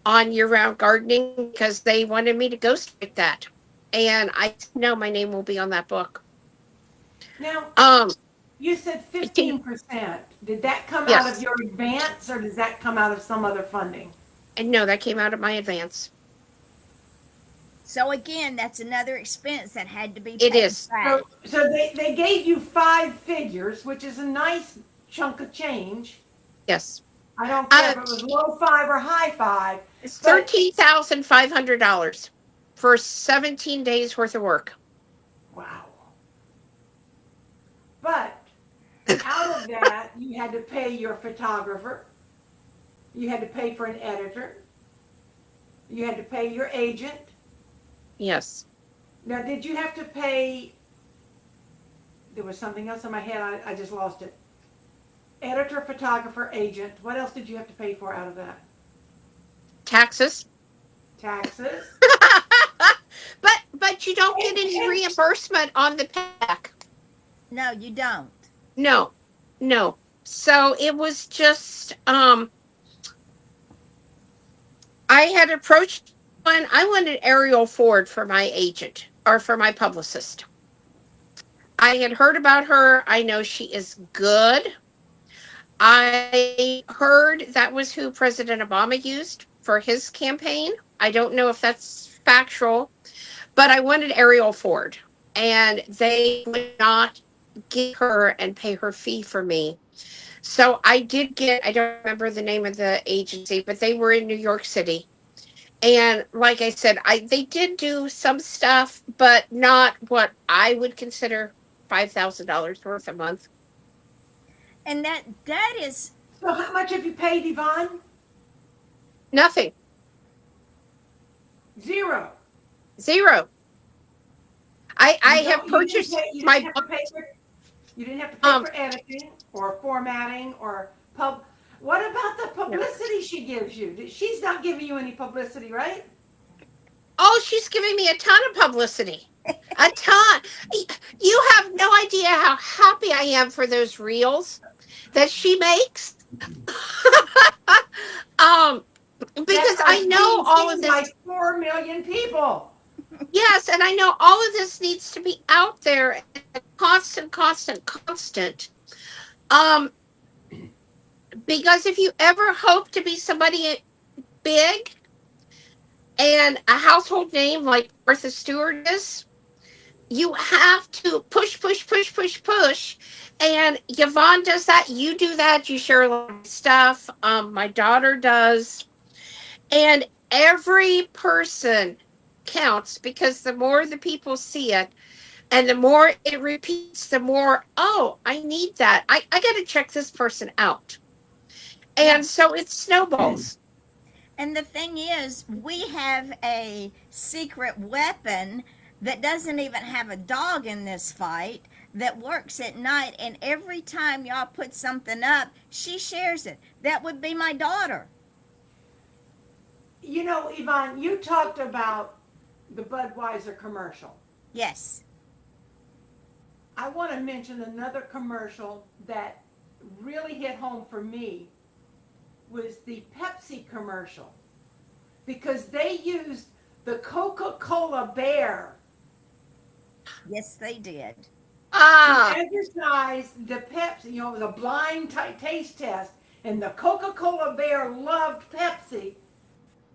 on year-round gardening because they wanted me to ghostwrite that, and I said, no, my name will be on that book. Now, Um, you said she- 15%. Did that come out of yes, your advance or does that come out of some other funding? and no, that came out of my advance. So again, that's another expense that had to be It paid is. back. So they gave you five figures, which is a nice chunk of change. Yes. I don't care Uh, if it was low five or high five, it's but $13,500 for 17 days worth of work. wow. But out of that, you had to pay your photographer, you had to pay for an editor, you had to pay your agent. Yes. Now, did you have to pay? There was something else in my head, I just lost it. Editor, photographer, agent. What else did you have to pay for out of that? Taxes. Taxes. But you don't get any And reimbursement on the pack. No, you don't. No. No. So it was just I had approached one. I wanted Ariel Ford for my agent or for my publicist. I had heard about her. I know she is good. I heard that was who President Obama used for his campaign. I don't know if that's factual, but I wanted Ariel Ford, and they would not give her and pay her fee for me. So I did get, I don't remember the name of the agency, but they were in New York City. And like I said, they did do some stuff, but not what I would consider $5,000 worth a month. And that is So how much have you paid, Yvonne? Nothing. Zero. Zero. I You have don't. You didn't purchased pay. You didn't my have to pay books. for. You didn't have to pay Um for editing or formatting or pub. What about the no. publicity she gives you? She's not giving you any publicity, right? Oh, she's giving me a ton of publicity. A ton. You have no idea how happy I am for those reels that she makes. um That because are I know being all of seen this. by 4 million people. Yes, and I know all of this needs to be out there, constant, constant, constant. Um, because if you ever hope to be somebody big and a household name like Martha Stewart is, you have to push, push, push, push, push. And Yvonne does that. You do that. You share a lot of stuff. My daughter does. And every person counts because the more the people see it, and the more it repeats, the more, oh, I need that. I got to check this person out. Yeah. And so it snowballs. And the thing is, we have a secret weapon that doesn't even have a dog in this fight that works at night. And every time y'all put something up, she shares it. That would be my daughter. You know, Yvonne, you talked about the Budweiser commercial. Yes. I want to mention another commercial that really hit home for me was the Pepsi commercial because they used the Coca-Cola bear Yes, they did. to Ah, exercise the Pepsi. You know, it was a blind taste test, and the Coca-Cola bear loved Pepsi.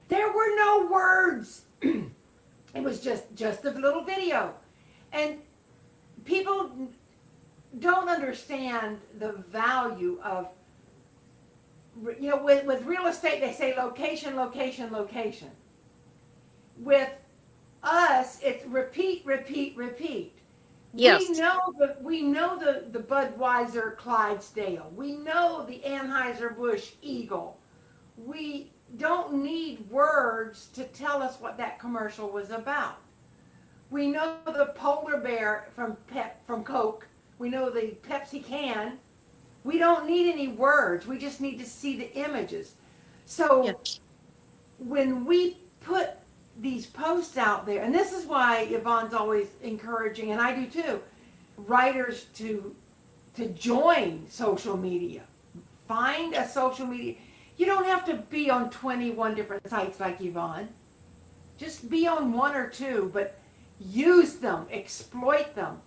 There were no words. It was just a little video, and people don't understand the value of, you know, with real estate they say location, location, location. With us it's repeat, repeat, repeat. we yes. know the we know the Budweiser Clydesdale, we know the Anheuser-Busch Eagle. We don't need words to tell us what that commercial was about. We know the polar bear from Coke. We know the Pepsi can. We don't need any words. We just need to see the images. So Yes. when we put these posts out there, and this is why Yvonne's always encouraging, and I do too, writers to join social media. Find a social media. You don't have to be on 21 different sites like Yvonne. Just be on one or two, but use them, exploit them.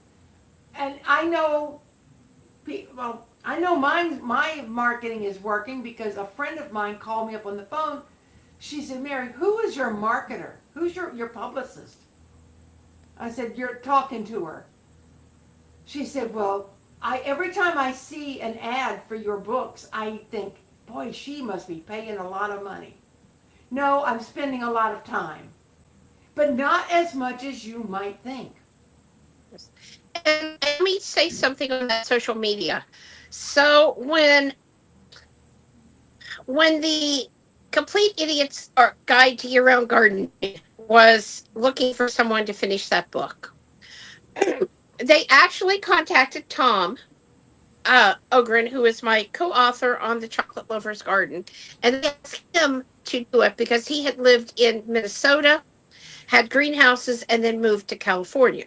And I know, well, I know my marketing is working because a friend of mine called me up on the phone. She said, Mary, who is your marketer? Who's your publicist? I said, you're talking to her. She said, well, every time I see an ad for your books, I think, boy, she must be paying a lot of money. No, I'm spending a lot of time, but not as much as you might think. Yes. And let me say something on that social media. So when the Complete Idiots or Guide to Year Round Gardening was looking for someone to finish that book, they actually contacted Tom Ogren, who is my co-author on the Chocolate Lover's Garden, and they asked him to do it because he had lived in Minnesota, had greenhouses, and then moved to California.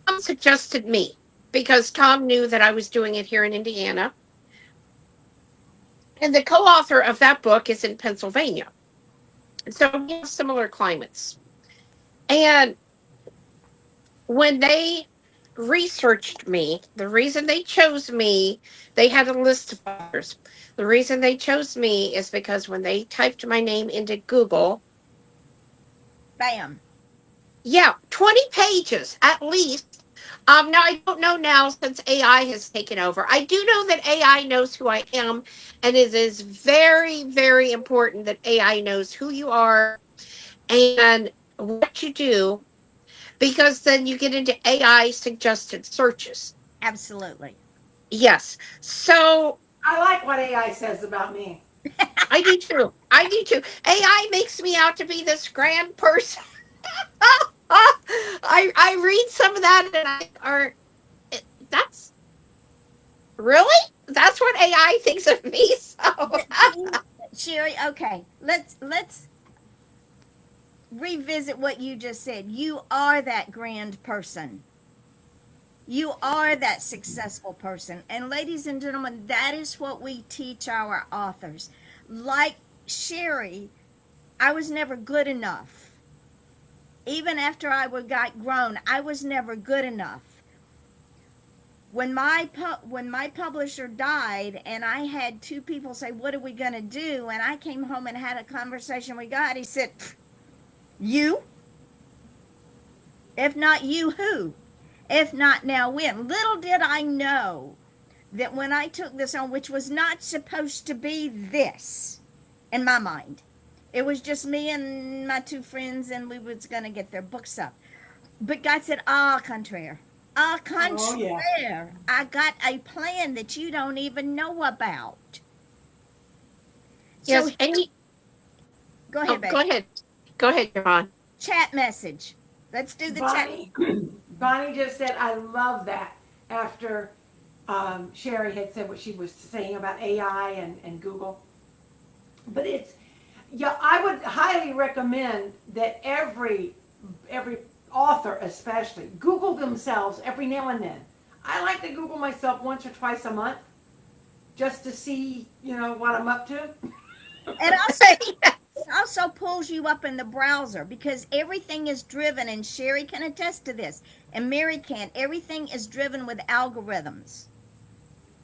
Tom suggested me because Tom knew that I was doing it here in Indiana. And the co-author of that book is in Pennsylvania. So we have similar climates. And when they researched me, the reason they chose me, they had a list of authors. The reason they chose me is because when they typed my name into Google, Bam. yeah, 20 pages at least Now I don't know now since AI has taken over. I do know that AI knows who I am, and it is very, very important that AI knows who you are and what you do, because then you get into AI suggested searches. Absolutely. Yes. So I like what AI says about me. I do too. I do too. AI makes me out to be this grand person. I read some of that and I are that's really, that's what AI thinks of me. So See, Sherry, okay, let's revisit what you just said. You are that grand person. You are that successful person. And ladies and gentlemen, that is what we teach our authors. Like Sherry, I was never good enough. Even after got grown, I was never good enough. When my publisher died and I had two people say, "What are we going to do?" and I came home and had a conversation with God, he said, "You? If not you, who? If not now, when?" Little did I know that when I took this on, which was not supposed to be this in my mind, it was just me and my two friends, and we was going to get their books up. But God said, "Au contraire. Au Oh yeah. contraire. I got a plan that you don't even know about." So yes, and go oh, ahead, babe. go ahead. Go ahead, John. Chat message. Let's do the chat. Bonnie, Bonnie just said, I love that after Sheri had said what she was saying about AI and Google. But it's, yeah, I would highly recommend that every author especially Google themselves every now and then. I like to Google myself once or twice a month just to see, what I'm up to. And also, it also pulls you up in the browser because everything is driven, and Sherry can attest to this, and Mary can. Everything is driven with algorithms.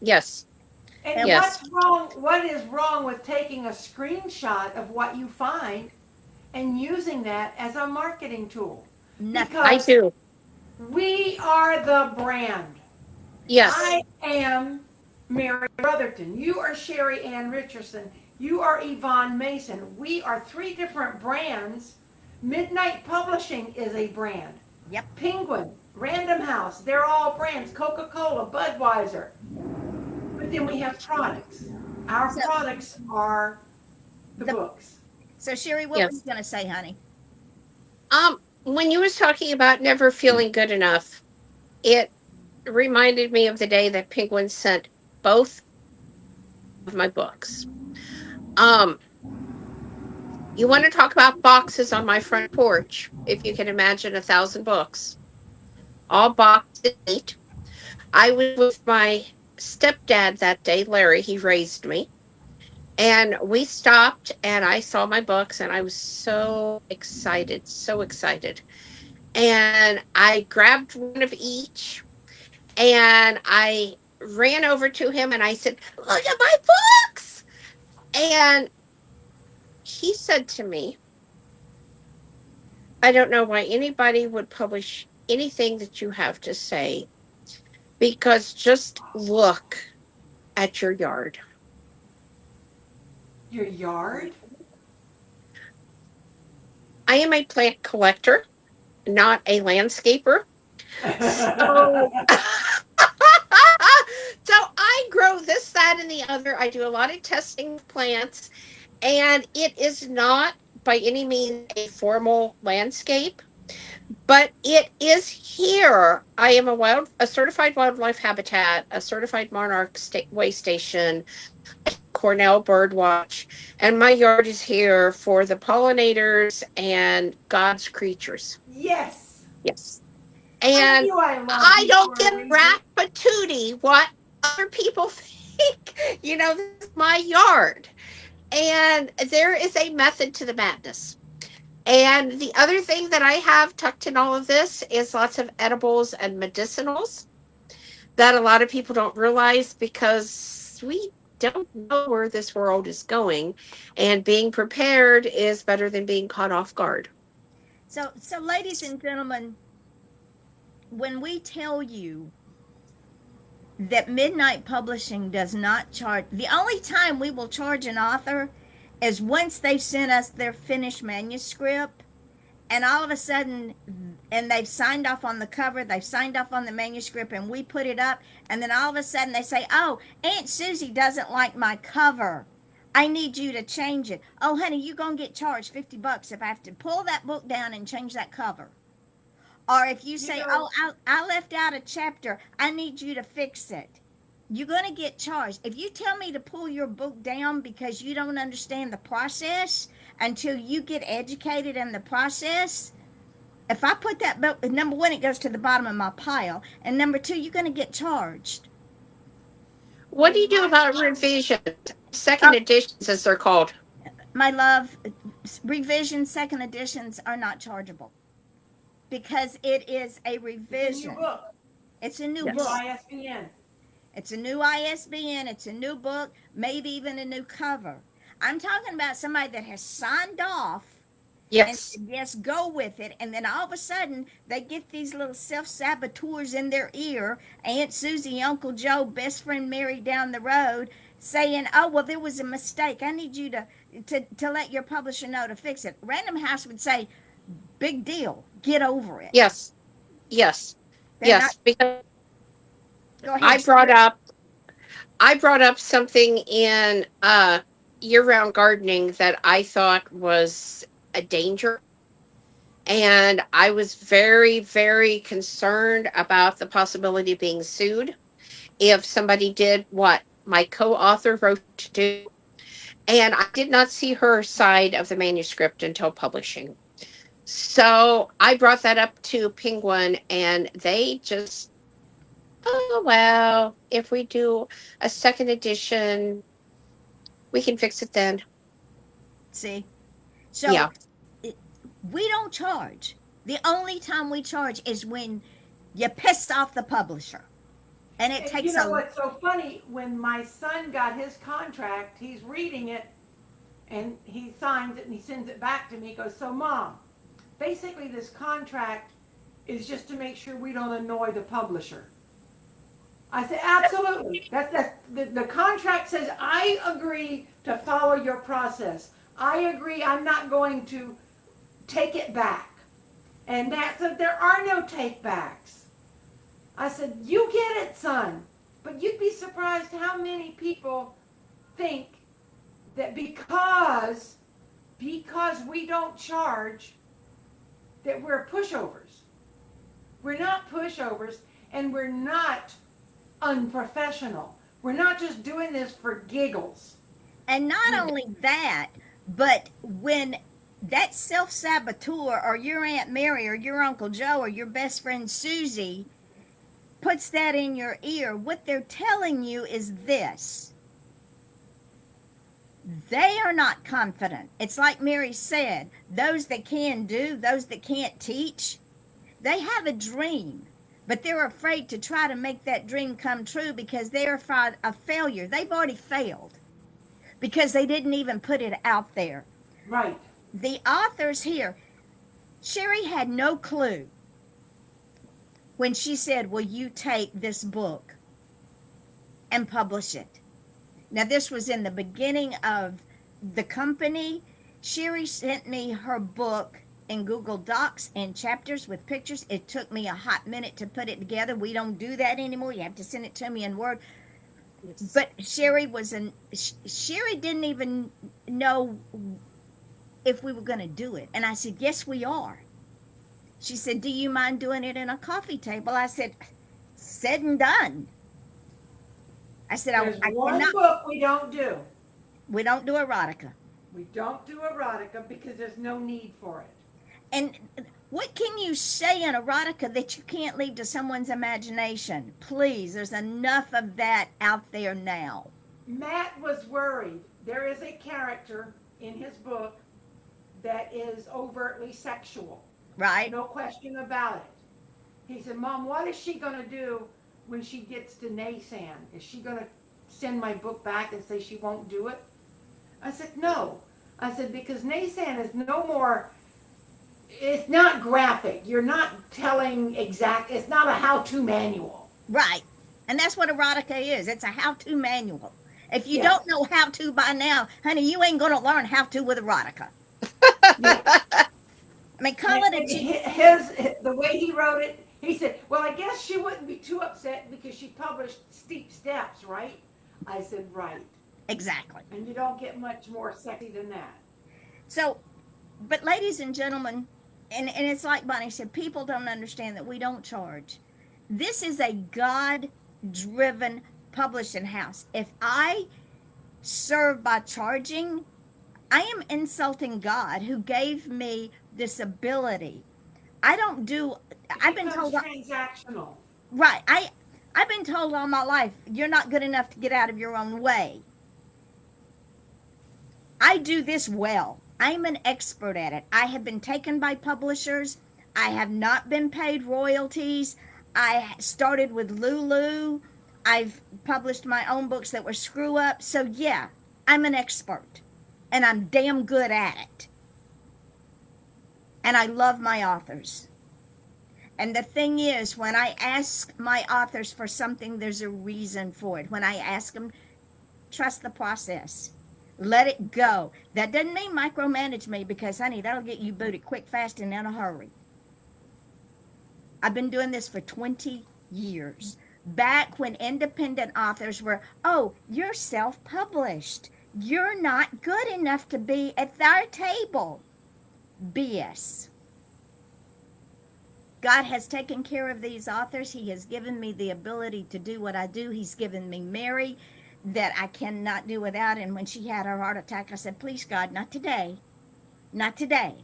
Yes. And And Yes. what's wrong? What is wrong with taking a screenshot of what you find and using that as a marketing tool? nothing. I Because do. we are the brand. Yes. I am Mary Brotherton. You are Sheri Ann Richerson. You are Yvonne Mason. We are three different brands. Midnight Publishing is a brand. Yep. Penguin, Random House, they're all brands. Coca-Cola, Budweiser. But then we have products. Our So, products are the the books. so Sherry, what were you Yes. gonna say, honey? When you was talking about never feeling good enough, it reminded me of the day that Penguin sent both of my books. Um, you want to talk about boxes on my front porch? If you can imagine 1,000 books, all boxed and neat. I was with my stepdad that day, Larry. He raised me, and we stopped, and I saw my books, and I was so excited, so excited. And I grabbed one of each, and I ran over to him, and I said, "Look at my books!" And he said to me, "I don't know why anybody would publish anything that you have to say, because just look at your yard." Your yard? I am a plant collector, not a landscaper. So, so I grow this, that, and the other. I do a lot of testing of plants, and it is not by any means a formal landscape, but it is here. I am a certified wildlife habitat, a certified monarch way station, Cornell Birdwatch, and my yard is here for the pollinators and God's creatures. Yes. Yes. I And knew I loved I you don't for a give a reason. rat patootie what other people think. This is my yard. And there is a method to the madness. And the other thing that I have tucked in all of this is lots of edibles and medicinals that a lot of people don't realize, because we don't know where this world is going. And being prepared is better than being caught off guard. So, ladies and gentlemen, when we tell you that Midnight Publishing does not charge, the only time we will charge an author is once they've sent us their finished manuscript, and all of a sudden, and they've signed off on the cover, they've signed off on the manuscript, and we put it up, and then all of a sudden they say, oh, Aunt Susie doesn't like my cover, I need you to change it. Oh honey, you're gonna get charged $50 if I have to pull that book down and change that cover. Or if you say, oh, I left out a chapter, I need you to fix it, you're going to get charged. If you tell me to pull your book down because you don't understand the process until you get educated in the process, if I put that book, number one, it goes to the bottom of my pile. And number two, you're going to get charged. What do you do about revisions? Second editions, as they're called. My love, revision second editions are not chargeable because it is a revision. It's a new book. It's a new New book. ISBN. It's a new ISBN. It's a new book, maybe even a new cover. I'm talking about somebody that has signed off Yes. and yes, go with it. And then all of a sudden, they get these little self-saboteurs in their ear, Aunt Susie, Uncle Joe, best friend Mary down the road, saying, oh, well, there was a mistake. I need you to let your publisher know to fix it. Random House would say, big deal. Get over it. Yes. Yes. They're Yes. Because Go ahead. I brought up something in year-round gardening that I thought was a danger. And I was very, very concerned about the possibility of being sued if somebody did what my co-author wrote to do. And I did not see her side of the manuscript until publishing. So I brought that up to Penguin, and they just, oh, well, if we do a second edition, we can fix it then. See? So Yeah. we don't charge. The only time we charge is when you pissed off the publisher. And it takes You know what's so funny? When my son got his contract, he's reading it, and he signs it, and he sends it back to me. He goes, so Mom, basically this contract is just to make sure we don't annoy the publisher. I said, absolutely. The contract says, I agree to follow your process. I agree I'm not going to take it back. And Nat said, there are no take backs. I said, you get it, son. But you'd be surprised how many people think that because we don't charge, that we're pushovers. We're not pushovers, and we're not unprofessional. We're not just doing this for giggles. And not only that, but when that self-saboteur or your Aunt Mary or your Uncle Joe or your best friend Susie puts that in your ear, what they're telling you is this. They are not confident. It's like Mary said, those that can do, those that can't teach, they have a dream, but they're afraid to try to make that dream come true because they're afraid of failure. They've already failed because they didn't even put it out there. Right. The authors here, Sheri had no clue when she said, will you take this book and publish it? Now, this was in the beginning of the company. Sheri sent me her book in Google Docs and chapters with pictures. It took me a hot minute to put it together. We don't do that anymore. You have to send it to me in Word. Yes. But Sheri didn't even know if we were going to do it. And I said, yes, we are. She said, do you mind doing it in a coffee table? I said, said and done. I said, There's one book we don't do. We don't do erotica. We don't do erotica because there's no need for it. And what can you say in erotica that you can't leave to someone's imagination? Please, there's enough of that out there now. Matt was worried. There is a character in his book that is overtly sexual. Right. No question about it. He said, Mom, what is she going to do when she gets to Naysan? Is she going to send my book back and say she won't do it? I said, no. I said, because Naysan is no more, it's not graphic. You're not telling exact. It's not a how-to manual. Right. And that's what erotica is. It's a how-to manual. If you Yes. don't know how to by now, honey, you ain't gonna learn how to with erotica. Yes. I mean, call it a And cheat. his the way he wrote it, he said, "Well, I guess she wouldn't be too upset because she published Steep Steps, right?" I said, "Right." Exactly. And you don't get much more sexy than that. So, but ladies and gentlemen, and it's like Bonnie said, people don't understand that we don't charge. This is a God driven publishing house. If I serve by charging, I am insulting God who gave me this ability. I don't do, It I've been becomes told, transactional. right, I've been told all my life, you're not good enough to get out of your own way. I do this well. I'm an expert at it. I have been taken by publishers. I have not been paid royalties. I started with Lulu. I've published my own books that were screw up. So, yeah, I'm an expert and I'm damn good at it. And I love my authors. And the thing is, when I ask my authors for something, there's a reason for it. When I ask them, trust the process. Let it go. That doesn't mean micromanage me because, honey, that'll get you booted quick, fast, and in a hurry. I've been doing this for 20 years. Back when independent authors were, oh, you're self published. You're not good enough to be at our table. BS. God has taken care of these authors. He has given me the ability to do what I do. He's given me Mary that I cannot do without. And when she had her heart attack, I said, please, God, not today. Not today.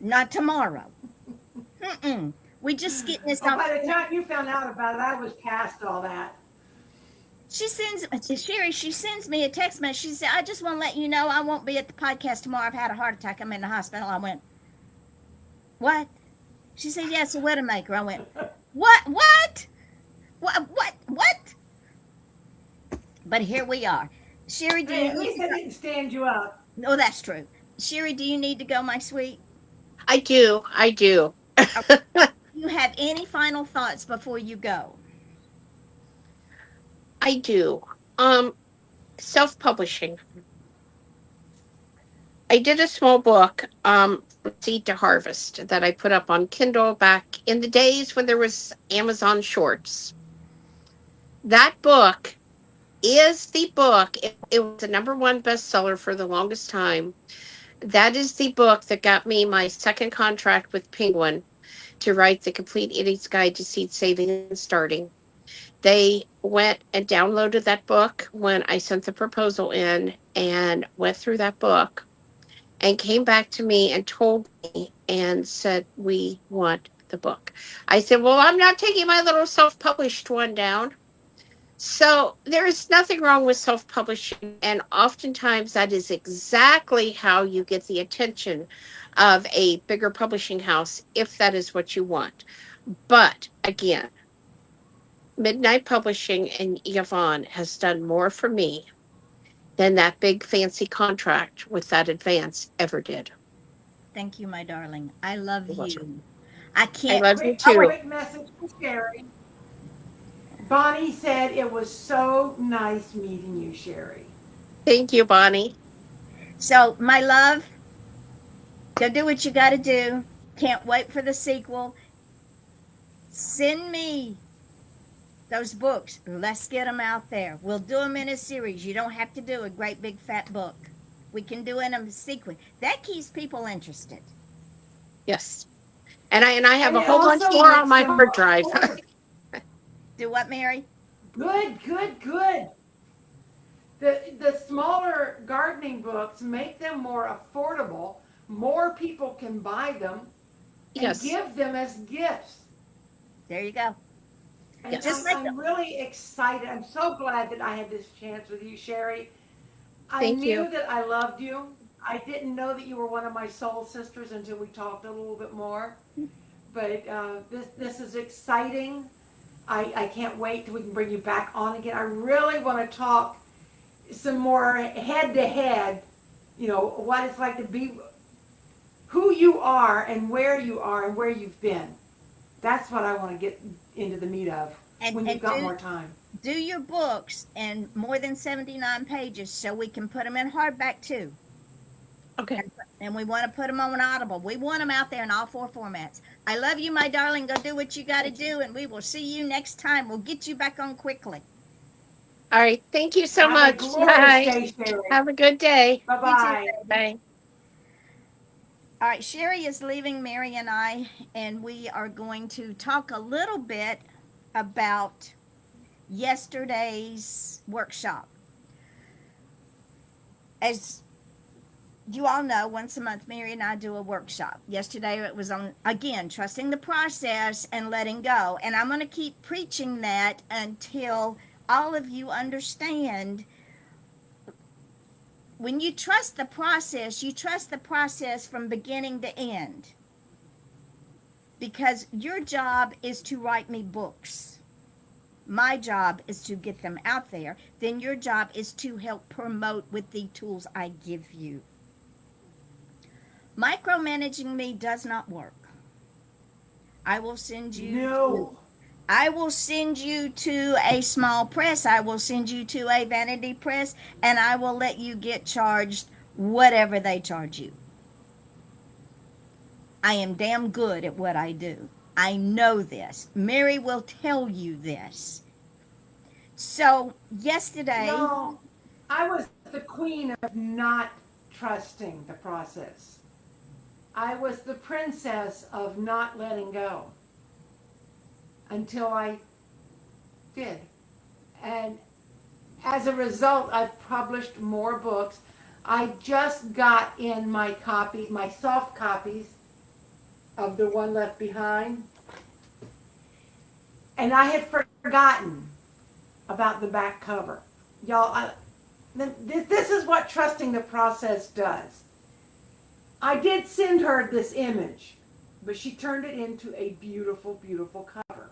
Not tomorrow. Mm-mm. We just getting this Oh, off. by the time you found out about it, I was past all that. She sends, Sherry, she sends me a text message. She said, I just want to let you know I won't be at the podcast tomorrow. I've had a heart attack. I'm in the hospital. I went, what? She said, yes, a Widowmaker. I went, what? What? What? But here we are. Sherry, do Hey, you at need least to I go? didn't stand you up. Oh, that's true. Sherry, do you need to go, my sweet? I do. I do. Do you have any final thoughts before you go? I do. Self-publishing. I did a small book, Seed to Harvest, that I put up on Kindle back in the days when there was Amazon Shorts. That book is the book. It was the number one bestseller for the longest time. That is the book that got me my second contract with Penguin to write the Complete Idiot's Guide to Seed Saving and Starting. They went and downloaded that book when I sent the proposal in and went through that book and came back to me and told me and said, we want the book. I said, well, I'm not taking my little self published one down. So there is nothing wrong with self publishing. And oftentimes that is exactly how you get the attention of a bigger publishing house, if that is what you want. But again, Midnight Publishing and Yvonne has done more for me than that big fancy contract with that advance ever did. Thank you, my darling. I love You're welcome. you. I I can't. love you A too. quick message for Sherry. Bonnie said it was so nice meeting you, Sherry. Thank you, Bonnie. So, my love, go do what you got to do. Can't wait for the sequel. Send me those books. Let's get them out there. We'll do them in a series. You don't have to do a great big fat book. We can do it in a sequence. That keeps people interested. Yes. And I have And a it whole bunch also more on makes my them hard drive. affordable. Do what, Mary? Good. The smaller gardening books make them more affordable. More people can buy them and Yes. give them as gifts. There you go. And Yes. Just like I'm really excited. I'm so glad that I had this chance with you, Sherry. I Thank you. knew that I loved you. I didn't know that you were one of my soul sisters until we talked a little bit more. But this is exciting. I can't wait till we can bring you back on again. I really want to talk some more head to head, what it's like to be who you are and where you are and where you've been. That's what I want to get into the meat of when you've and got more time. do your books in more than 79 pages so we can put them in hardback too. Okay. And we want to put them on Audible. We want them out there in all four formats. I love you, my darling. Go do what you got to do, and we will see you next time. We'll get you back on quickly. All right. Thank you so Have a much. glorious Bye. day, Sheri. Have a good day. Bye You too, bye. baby. Bye. All right, Sheri is leaving Mary and I, and we are going to talk a little bit about yesterday's workshop. As you all know, once a month, Mary and I do a workshop. Yesterday it was on, again, trusting the process and letting go. And I'm going to keep preaching that until all of you understand. When you trust the process from beginning to end. Because your job is to write me books. My job is to get them out there. Then your job is to help promote with the tools I give you. Micromanaging me does not work. I will send you No. I will send you to a small press. I will send you to a vanity press, and I will let you get charged whatever they charge you. I am damn good at what I do. I know this. Mary will tell you this. So yesterday, No. I was the queen of not trusting the process. I was the princess of not letting go until I did. And as a result, I've published more books. I just got in my soft copies of The One Left Behind. And I had forgotten about the back cover. Y'all, this is what trusting the process does. I did send her this image, but she turned it into a beautiful, beautiful cover.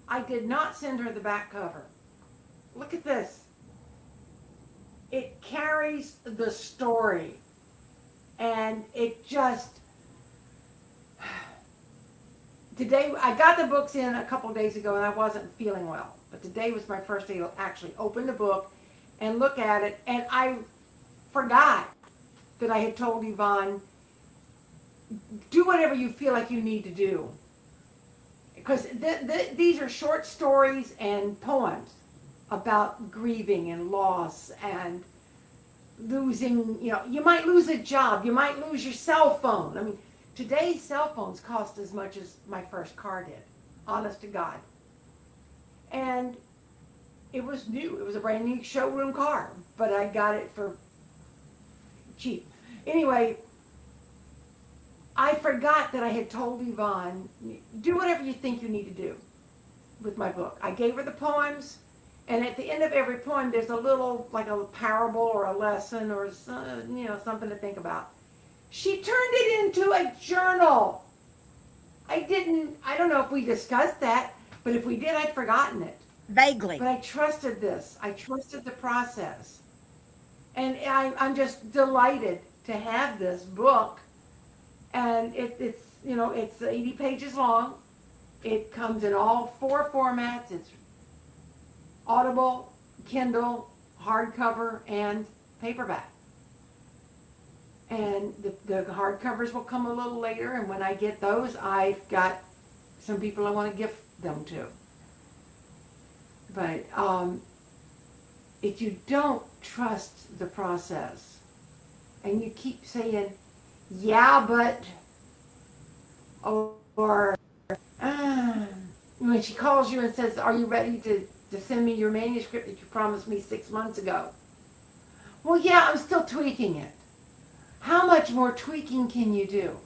I did not send her the back cover. Look at this. It carries the story. And it just... Today, I got the books in a couple days ago and I wasn't feeling well. But today was my first day to actually open the book and look at it. And I forgot that I had told Yvonne, do whatever you feel like you need to do. Because these are short stories and poems about grieving and loss and losing, you might lose a job, you might lose your cell phone. I mean, today's cell phones cost as much as my first car did, honest to God. And it was new, it was a brand new showroom car, but I got it for cheap. Anyway, I forgot that I had told Yvonne, do whatever you think you need to do with my book. I gave her the poems, and at the end of every poem, there's a little, like a parable or a lesson or, something to think about. She turned it into a journal. I don't know if we discussed that, but if we did, I'd forgotten it. vaguely. But I trusted this. I trusted the process. And I'm just delighted to have this book. And it's 80 pages long. It comes in all four formats. It's Audible, Kindle, hardcover, and paperback. And the hardcovers will come a little later. And when I get those, I've got some people I want to gift them to. But if you don't trust the process, and you keep saying, yeah, but, or when she calls you and says, are you ready to send me your manuscript that you promised me 6 months ago? Well, yeah, I'm still tweaking it. How much more tweaking can you do?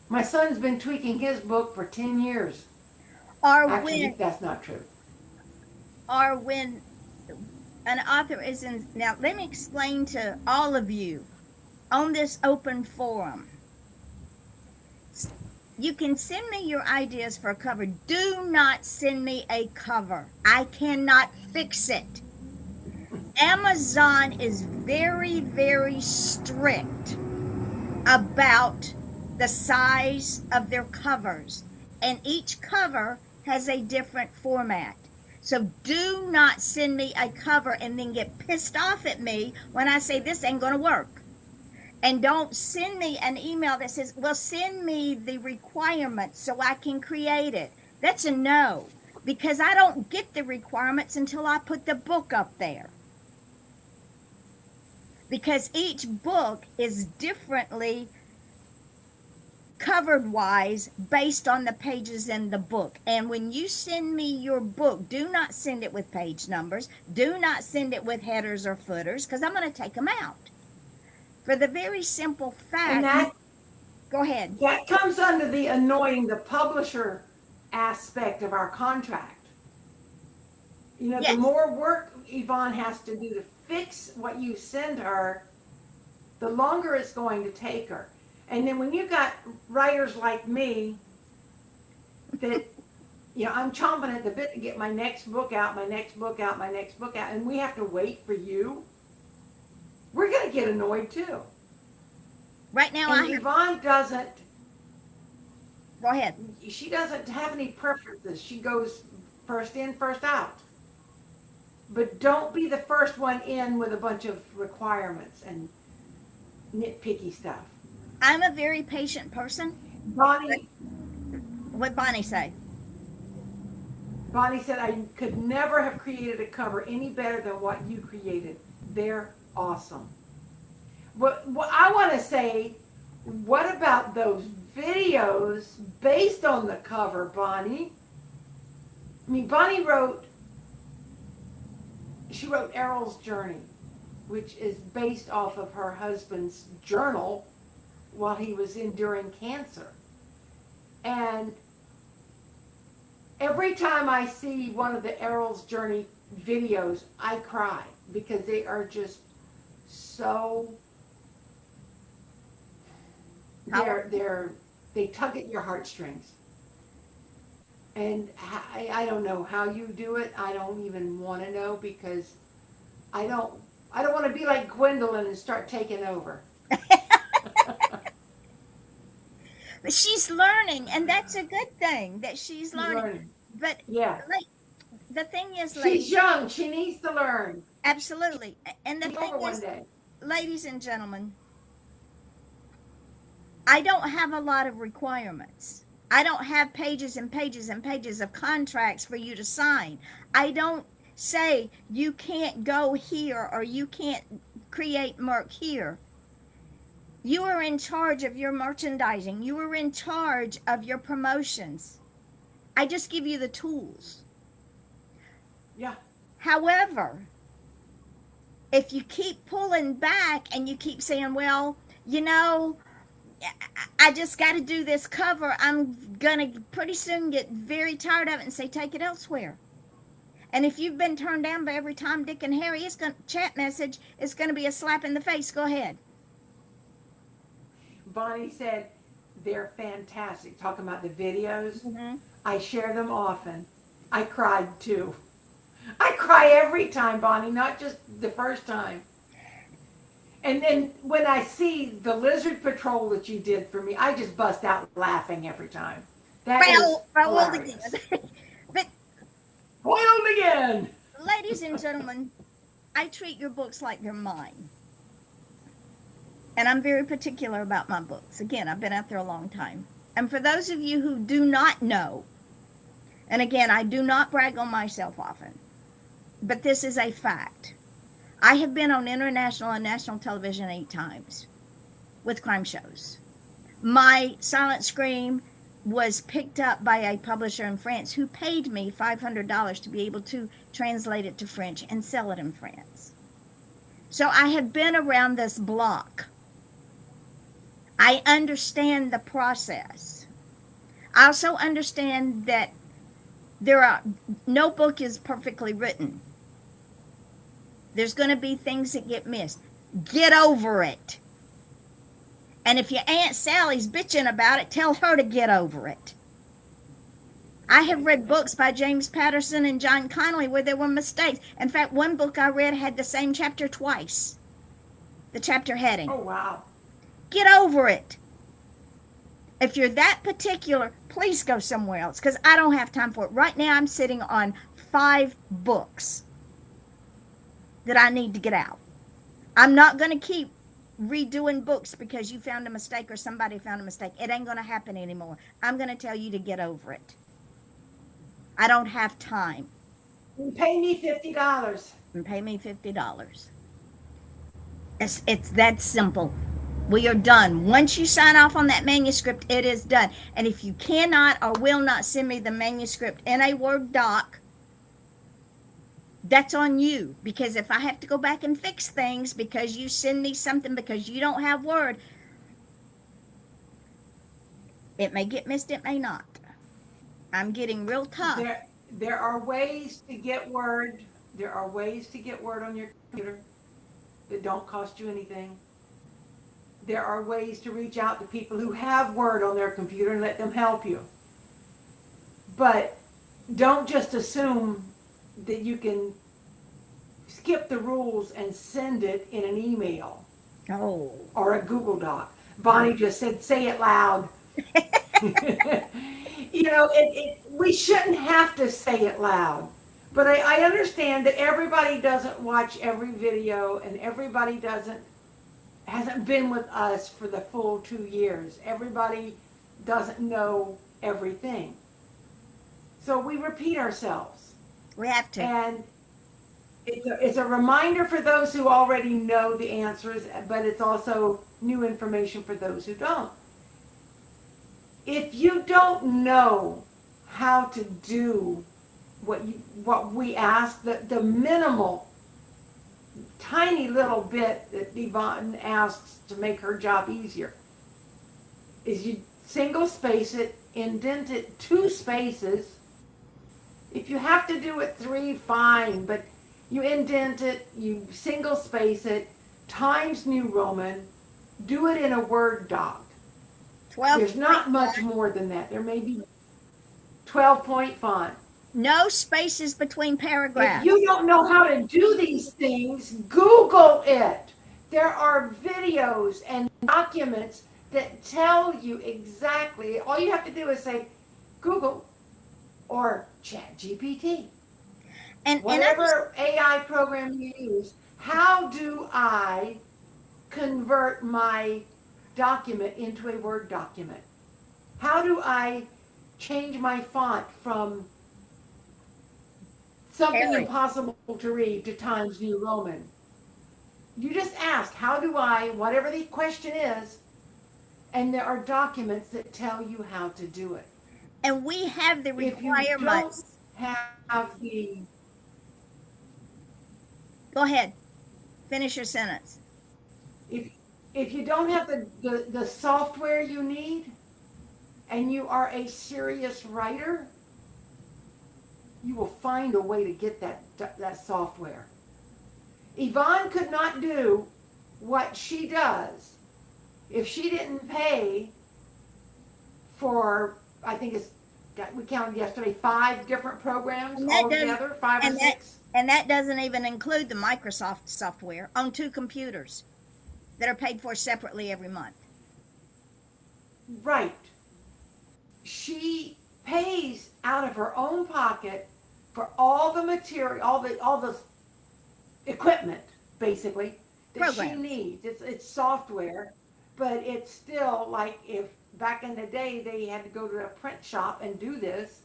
My son's been tweaking his book for 10 years. Actually, that's not true. Or when an author is in, now let me explain to all of you on this open forum. You can send me your ideas for a cover. Do not send me a cover. I cannot fix it. Amazon is very, very strict about the size of their covers, and each cover has a different format. So do not send me a cover and then get pissed off at me when I say this ain't going to work. And don't send me an email that says, well, send me the requirements so I can create it. That's a no, because I don't get the requirements until I put the book up there. Because each book is differently covered wise based on the pages in the book. And when you send me your book, do not send it with page numbers. Do not send it with headers or footers, because I'm going to take them out. For the very simple fact. And that, go ahead. That comes under the annoying the publisher aspect of our contract. You know, Yes. The more work Yvonne has to do to fix what you send her, the longer it's going to take her. And then when you got writers like me that, I'm chomping at the bit to get my next book out, and we have to wait for you, we're going to get annoyed too. Right now, And Yvonne doesn't. Go ahead. She doesn't have any preferences. She goes first in, first out. But don't be the first one in with a bunch of requirements and nitpicky stuff. I'm a very patient person. Bonnie What Bonnie say? Bonnie said, I could never have created a cover any better than what you created. They're awesome. What I want to say, what about those videos based on the cover, Bonnie? I mean, Bonnie wrote Errol's Journey, which is based off of her husband's journal while he was enduring cancer. And every time I see one of the Errol's Journey videos, I cry because they are just so, they tug at your heartstrings. And I don't know how you do it. I don't even want to know, because I don't want to be like Gwendolyn and start taking over. But she's learning, and that's a good thing that she's learning. But yeah, the thing is, she's young. She needs to learn. Absolutely. And the thing one is, day. Ladies and gentlemen, I don't have a lot of requirements. I don't have pages and pages and pages of contracts for you to sign. I don't say you can't go here or you can't create Merc here. You are in charge of your merchandising. You are in charge of your promotions. I just give you the tools. Yeah. However, if you keep pulling back and you keep saying, well, I just got to do this cover, I'm going to pretty soon get very tired of it and say, take it elsewhere. And if you've been turned down by every Tom, Dick, and Harry chat message, it's going to be a slap in the face. Go ahead. Bonnie said they're fantastic. Talking about the videos, Mm-hmm. I share them often. I cried too. I cry every time, Bonnie, not just the first time. And then when I see the lizard patrol that you did for me, I just bust out laughing every time. That is hilarious. But foiled again. Ladies and gentlemen, I treat your books like they're mine. And I'm very particular about my books. Again, I've been out there a long time. And for those of you who do not know, and again, I do not brag on myself often, but this is a fact. I have been on international and national television 8 times with crime shows. My Silent Scream was picked up by a publisher in France who paid me $500 to be able to translate it to French and sell it in France. So I have been around this block. I understand the process. I also understand that no book is perfectly written. There's going to be things that get missed. Get over it. And if your Aunt Sally's bitching about it, tell her to get over it. I have read books by James Patterson and John Connolly where there were mistakes. In fact, one book I read had the same chapter twice. The chapter heading. Oh, wow. Get over it. If you're that particular, please go somewhere else because I don't have time for it. Right now, I'm sitting on 5 books that I need to get out. I'm not going to keep redoing books because you found a mistake or somebody found a mistake. It ain't going to happen anymore. I'm going to tell you to get over it. I don't have time. You pay me $50. And pay me $50. It's that simple. We are done. Once you sign off on that manuscript, it is done. And if you cannot or will not send me the manuscript in a Word doc, that's on you. Because if I have to go back and fix things because you send me something because you don't have Word, it may get missed, it may not. I'm getting real tough. There are ways to get Word. There are ways to get Word on your computer that don't cost you anything. There are ways to reach out to people who have Word on their computer and let them help you. But don't just assume that you can skip the rules and send it in an email Oh. or a Google Doc. Bonnie just said, say it loud. You know, we shouldn't have to say it loud. But I understand that everybody doesn't watch every video and everybody hasn't been with us for the full 2 years. Everybody doesn't know everything. So we repeat ourselves. We have to. And it's a reminder for those who already know the answers, but it's also new information for those who don't. If you don't know how to do what we ask, the minimal, tiny little bit that Yvonne asks to make her job easier, is you single space it, indent it 2 spaces. If you have to do it 3, fine, but you indent it, you single space it, Times New Roman, do it in a Word doc. 12. There's not much more than that. There may be 12-point font. No spaces between paragraphs. If you don't know how to do these things, Google it. There are videos and documents that tell you exactly. All you have to do is say Google or ChatGPT. And Whatever AI program you use, how do I convert my document into a Word document? How do I change my font from something impossible to read to Times New Roman? You just ask, how do I, whatever the question is, and there are documents that tell you how to do it. And we have the If you requirements. don't have the, Go ahead. Finish your sentence. if you don't have the software you need, and you are a serious writer, you will find a way to get that software. Yvonne could not do what she does if she didn't pay for, I think we counted yesterday, 5 different programs altogether, 5 or 6. And that doesn't even include the Microsoft software on 2 computers that are paid for separately every month. Right. She pays out of her own pocket for all the material, all the equipment, basically, that she needs. It's software, but it's still like if back in the day they had to go to a print shop and do this.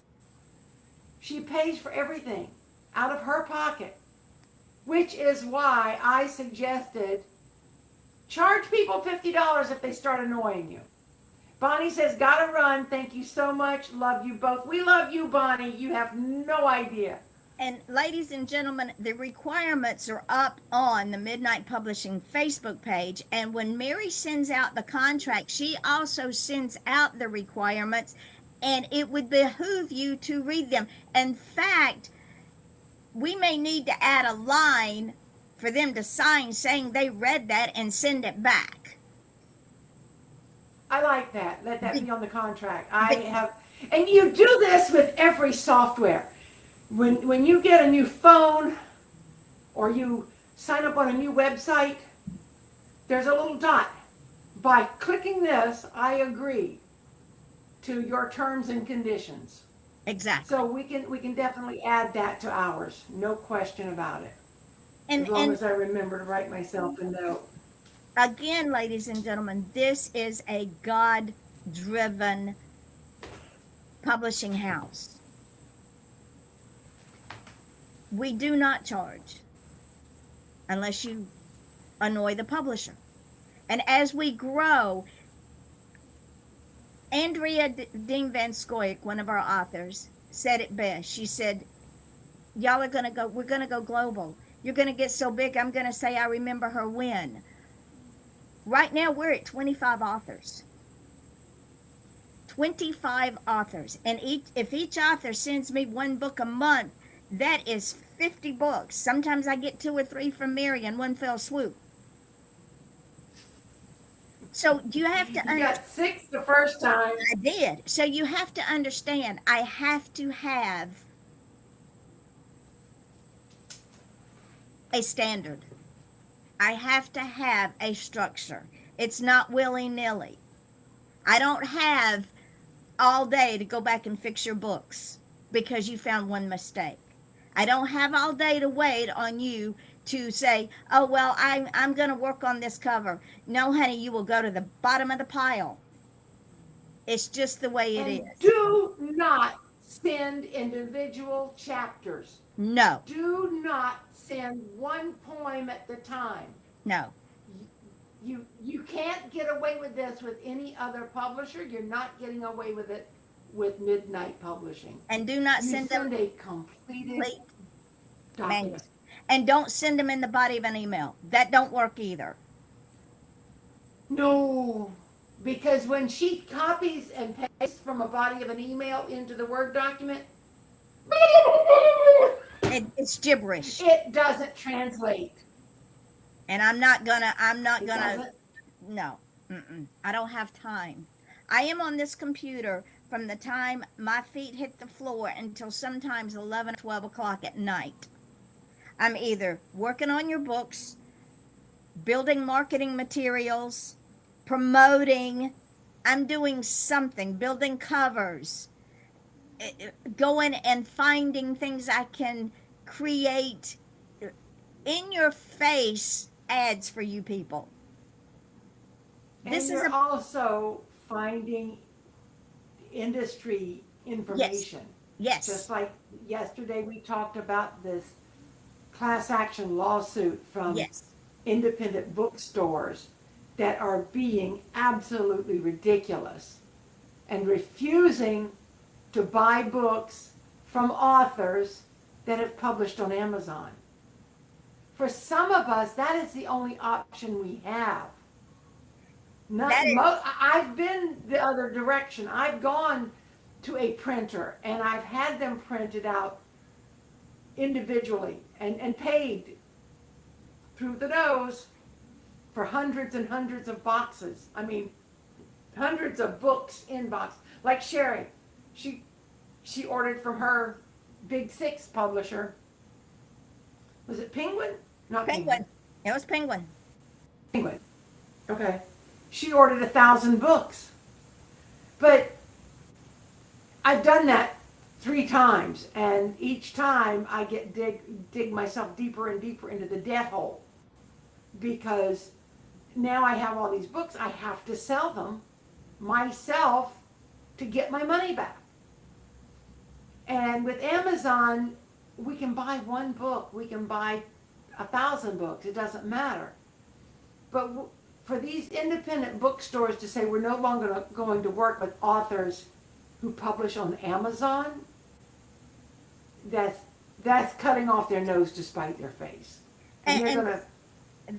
She pays for everything out of her pocket, which is why I suggested charge people $50 if they start annoying you. Bonnie says, gotta run. Thank you so much. Love you both. We love you, Bonnie. You have no idea. And ladies and gentlemen, the requirements are up on the Midnight Publishing Facebook page. And when Mary sends out the contract, she also sends out the requirements, and it would behoove you to read them. In fact, we may need to add a line for them to sign saying they read that and send it back. I like that. Let that be on the contract. And you do this with every software. When you get a new phone or you sign up on a new website, there's a little dot by clicking this, I agree to your terms and conditions. Exactly. So we can definitely add that to ours, no question about it. As long And as I remember to write myself a note. again, ladies and gentlemen, this is a God driven publishing house. We do not charge unless you annoy the publisher. And as we grow, Andrea Dean Van Scoyoc, one of our authors, said it best. She said, y'all are going to go, we're going to go global. You're going to get so big, I'm going to say, I remember her when. Right now, we're at 25 authors. 25 authors. And if each author sends me one book a month, that is 50 books. Sometimes I get 2 or 3 from Mary in one fell swoop. So you have to You got 6 the first time. I did. So you have to understand, I have to have a standard. I have to have a structure. It's not willy-nilly. I don't have all day to go back and fix your books because you found one mistake. I don't have all day to wait on you to say, oh, well, I'm going to work on this cover. No, honey, you will go to the bottom of the pile. It's just the way it And is. do not send individual chapters. No, Do not send one poem at the time. no. You can't get away with this with any other publisher. You're not getting away with it with Midnight Publishing. And do not You send them a completed late document. manuscript. And don't send them in the body of an email. That don't work either. No, because when she copies and pastes from a body of an email into the Word document, It's gibberish. it doesn't translate. And I'm not gonna, It doesn't. no. I don't have time. I am on this computer from the time my feet hit the floor until sometimes 11 or 12 o'clock at night. I'm either working on your books, building marketing materials, promoting, I'm doing something, building covers, going and finding things I can create in your face ads for you people. This And is you're also finding industry information. yes, Just like yesterday we talked about this class action lawsuit from yes, independent bookstores that are being absolutely ridiculous and refusing to buy books from authors that have published on Amazon. For some of us, that is the only option we have. I've been the other direction. I've gone to a printer and I've had them printed out individually and paid through the nose for hundreds and hundreds of boxes. I mean, hundreds of books in box. Like Sheri, she ordered from her Big Six publisher. Was it Penguin? Not Penguin. It was Penguin. Penguin. Okay. She ordered 1,000 books. But I've done that 3 times, and each time I get dig myself deeper and deeper into the debt hole because now I have all these books. I have to sell them myself to get my money back. And with Amazon, we can buy one book. We can buy 1,000 books. It doesn't matter. But for these independent bookstores to say we're no longer going to work with authors who publish on Amazon, that's cutting off their nose to spite their face. And they're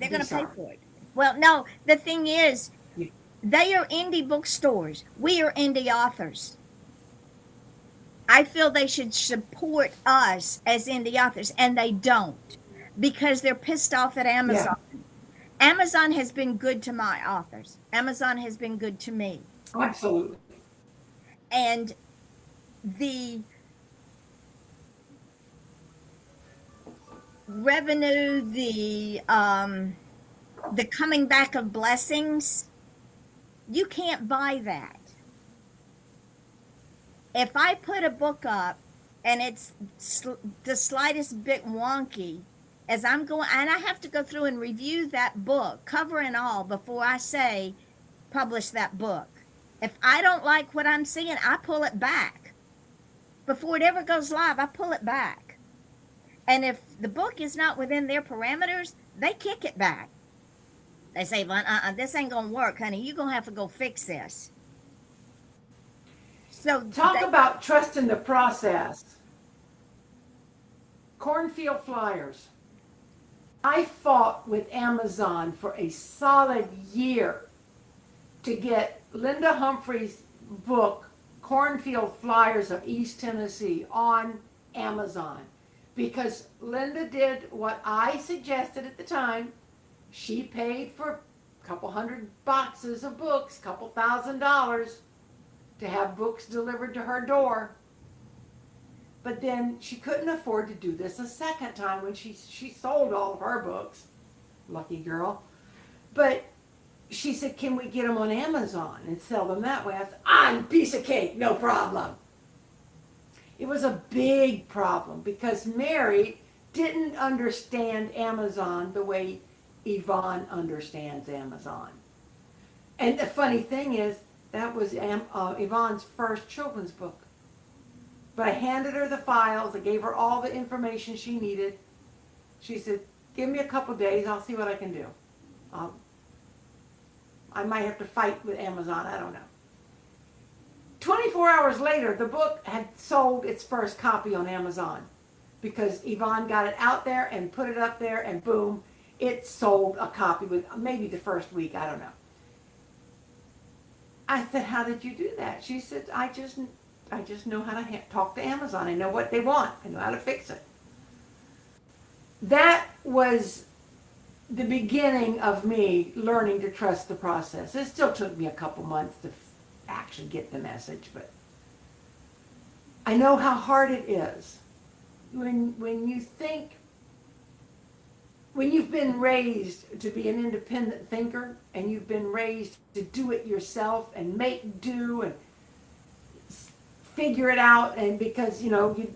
going to pay for it. Well, no, the thing is, they are indie bookstores. We are indie authors. I feel they should support us as indie authors, and they don't because they're pissed off at Amazon. Yeah. Amazon has been good to my authors. Amazon has been good to me. Absolutely. And the revenue, the coming back of blessings You can't buy that. If I put a book up and it's the slightest bit wonky, as I'm going, and I have to go through and review that book, cover and all, before I say publish that book. If I don't like what I'm seeing, I pull it back. Before it ever goes live, I pull it back. And if the book is not within their parameters, they kick it back. They say, well, this ain't going to work, honey. You're going to have to go fix this. So Talk about trusting the process. Cornfield flyers. I fought with Amazon for a solid year to get Linda Humphrey's book, Cornfield Flyers of East Tennessee, on Amazon. Because Linda did what I suggested at the time. She paid for a couple hundred boxes of books, couple $1,000 to have books delivered to her door. But then she couldn't afford to do this a second time when she sold all of her books. Lucky girl. But she said, can we get them on Amazon and sell them that way? I said, on piece of cake, no problem. It was a big problem because Mary didn't understand Amazon the way Yvonne understands Amazon. And the funny thing is, that was Yvonne's first children's book. But I handed her the files. I gave her all the information she needed. She said, give me a couple days. I'll see what I can do. I might have to fight with Amazon. I don't know. 24 hours later, the book had sold its first copy on Amazon because Yvonne got it out there and put it up there, and boom, it sold a copy with maybe the first week. I don't know. I said, how did you do that? She said, I just know how to talk to Amazon. I know what they want. I know how to fix it. That was the beginning of me learning to trust the process. It still took me a couple months to actually get the message, but I know how hard it is. When you think, when you've been raised to be an independent thinker and you've been raised to do it yourself and make do and figure it out, and because you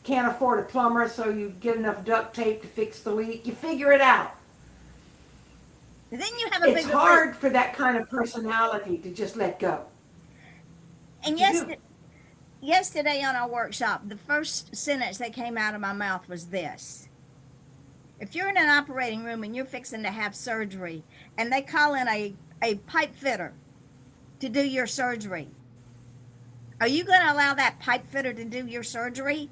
can't afford a plumber, so you get enough duct tape to fix the leak, you figure it out. then you have a It's bigger hard for that kind of personality to just let go. And yesterday on our workshop, the first sentence that came out of my mouth was this. If you're in an operating room and you're fixing to have surgery and they call in a pipe fitter to do your surgery, are you going to allow that pipe fitter to do your surgery?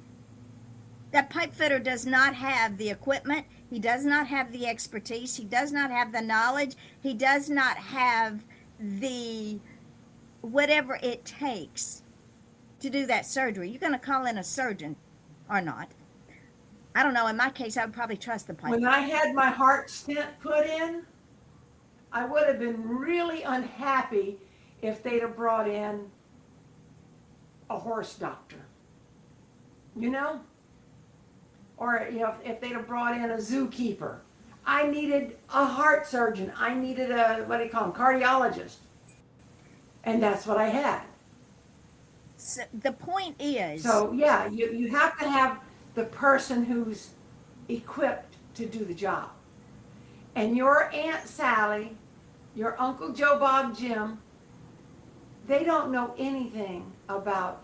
That pipe fitter does not have the equipment. He does not have the expertise. He does not have the knowledge. He does not have the whatever it takes to do that surgery. You're going to call in a surgeon or not. I don't know. In my case, I would probably trust the pipe. When I had my heart stent put in, I would have been really unhappy if they'd have brought in a horse doctor. Or if they'd have brought in a zookeeper. I needed a heart surgeon. I needed a, what do you call them, cardiologist. And that's what I had. So the point is... So, yeah, you have to have the person who's equipped to do the job. And your Aunt Sally, your Uncle Joe Bob Jim, they don't know anything about...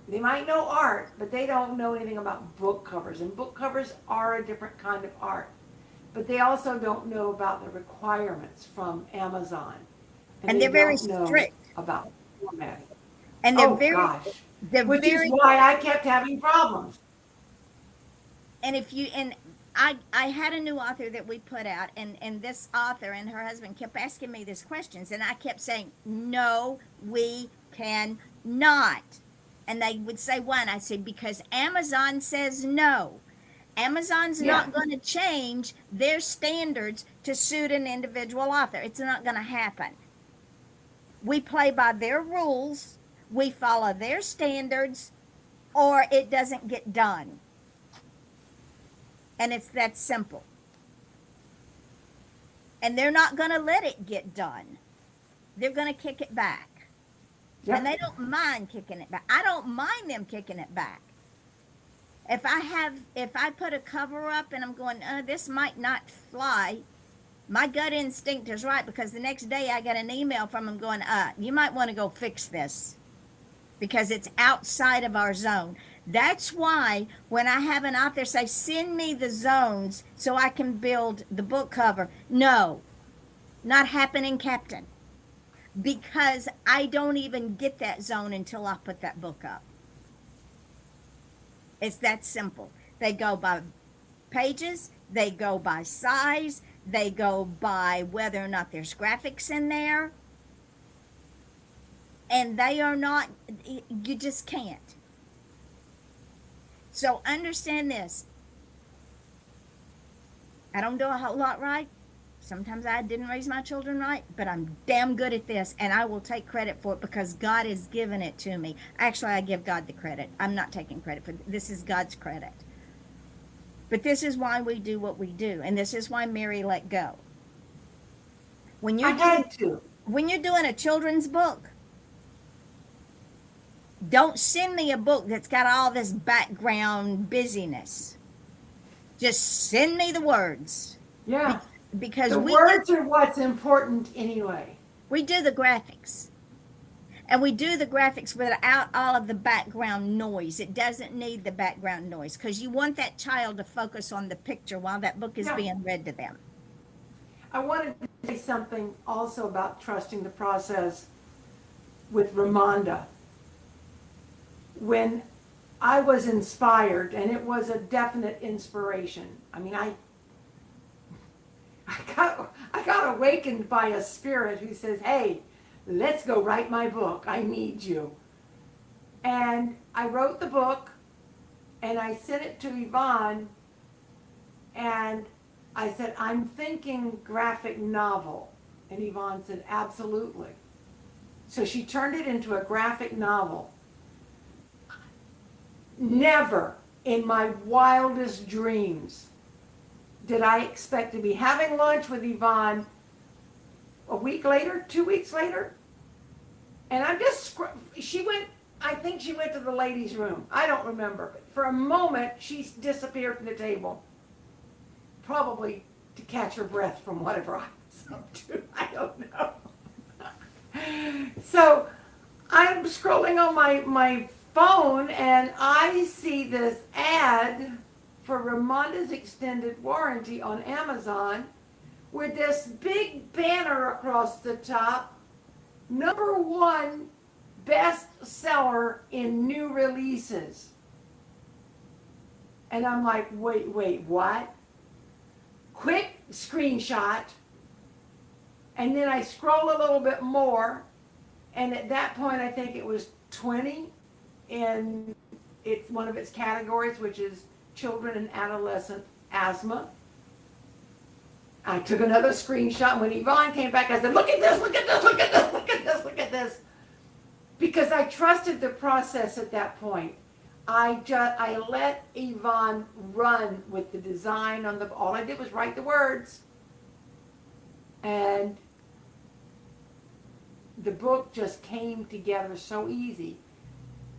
They might know art, but they don't know anything about book covers. And book covers are a different kind of art. But they also don't know about the requirements from Amazon. And they're very strict about formatting. And they're Which is why I kept having problems. And I had a new author that we put out, and this author and her husband kept asking me these questions, and I kept saying, no, we cannot. And they would say, why? And I said, because Amazon says no. Amazon's not going to change their standards to suit an individual author. It's not going to happen. We play by their rules, we follow their standards, or it doesn't get done. And it's that simple. and they're not going to let it get done. They're going to kick it back. Yep. And they don't mind kicking it back. I don't mind them kicking it back. If I put a cover up and I'm going, this might not fly, my gut instinct is right, because the next day I get an email from them going, you might want to go fix this because it's outside of our zone. That's why when I have an author say, send me the zones so I can build the book cover. No, not happening, Captain. Because I don't even get that zone until I put that book up. It's that simple. They go by pages, they go by size, they go by whether or not there's graphics in there. And they are not, you just can't. So understand this. I don't do a whole lot right. Sometimes I didn't raise my children right, but I'm damn good at this, and I will take credit for it because God has given it to me. Actually, I give God the credit. I'm not taking credit for it. This is God's credit. But this is why we do what we do, and this is why Mary let go. When you're doing a children's book, don't send me a book that's got all this background busyness. Just send me the words. Yeah. Because the words are what's important anyway. We do the graphics. And we do the graphics without all of the background noise. It doesn't need the background noise because you want that child to focus on the picture while that book is being read to them. I wanted to say something also about trusting the process with Ramonda. When I was inspired, and it was a definite inspiration. I mean, I got awakened by a spirit who says, hey, let's go write my book. I need you. And I wrote the book, and I sent it to Yvonne, and I said, I'm thinking graphic novel. And Yvonne said, absolutely. So she turned it into a graphic novel. Never in my wildest dreams did I expect to be having lunch with Yvonne a week later, 2 weeks later. And I'm just, I think she went to the ladies' room. I don't remember. But for a moment, she disappeared from the table. Probably to catch her breath from whatever I was up to. I don't know. So I'm scrolling on my phone and I see this ad for Ramonda's extended warranty on Amazon with this big banner across the top, #1 bestseller in new releases. And I'm like, wait, what? Quick screenshot. And then I scroll a little bit more. And at that point, I think it was 20 in it's one of its categories, which is children and adolescent asthma. I took another screenshot. When Yvonne came back, I said, look at this, look at this, look at this, look at this, look at this. Because I trusted the process at that point. I let Yvonne run with the design on the, all I did was write the words. And the book just came together so easy.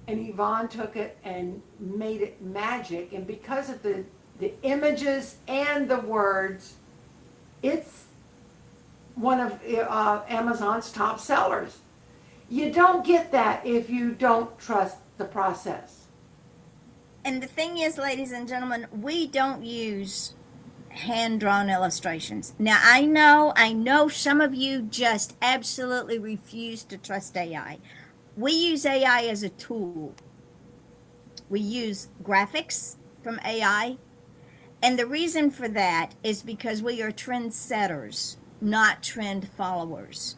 And Yvonne took it and made it magic. And because of the images and the words, it's one of Amazon's top sellers. You don't get that if you don't trust the process. And the thing is, ladies and gentlemen, we don't use hand-drawn illustrations. Now, I know some of you just absolutely refuse to trust AI. We use AI as a tool. We use graphics from AI. And the reason for that is because we are trendsetters, not trend followers.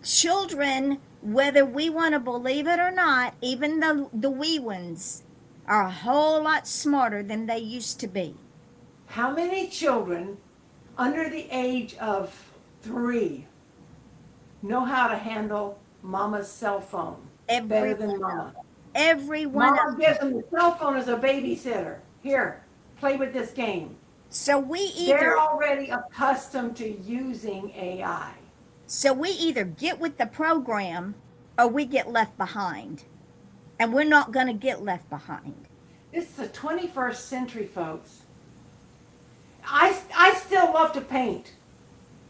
Children, whether we want to believe it or not, even the wee ones, are a whole lot smarter than they used to be. How many children under the age of 3 know how to handle mama's cell phone better than mama? Every one Mama of gives them the cell phone as a babysitter. Here, play with this game. So we They're either already accustomed to using AI. get with the program or we get left behind. And we're not going to get left behind. This is the 21st century, folks. I still love to paint.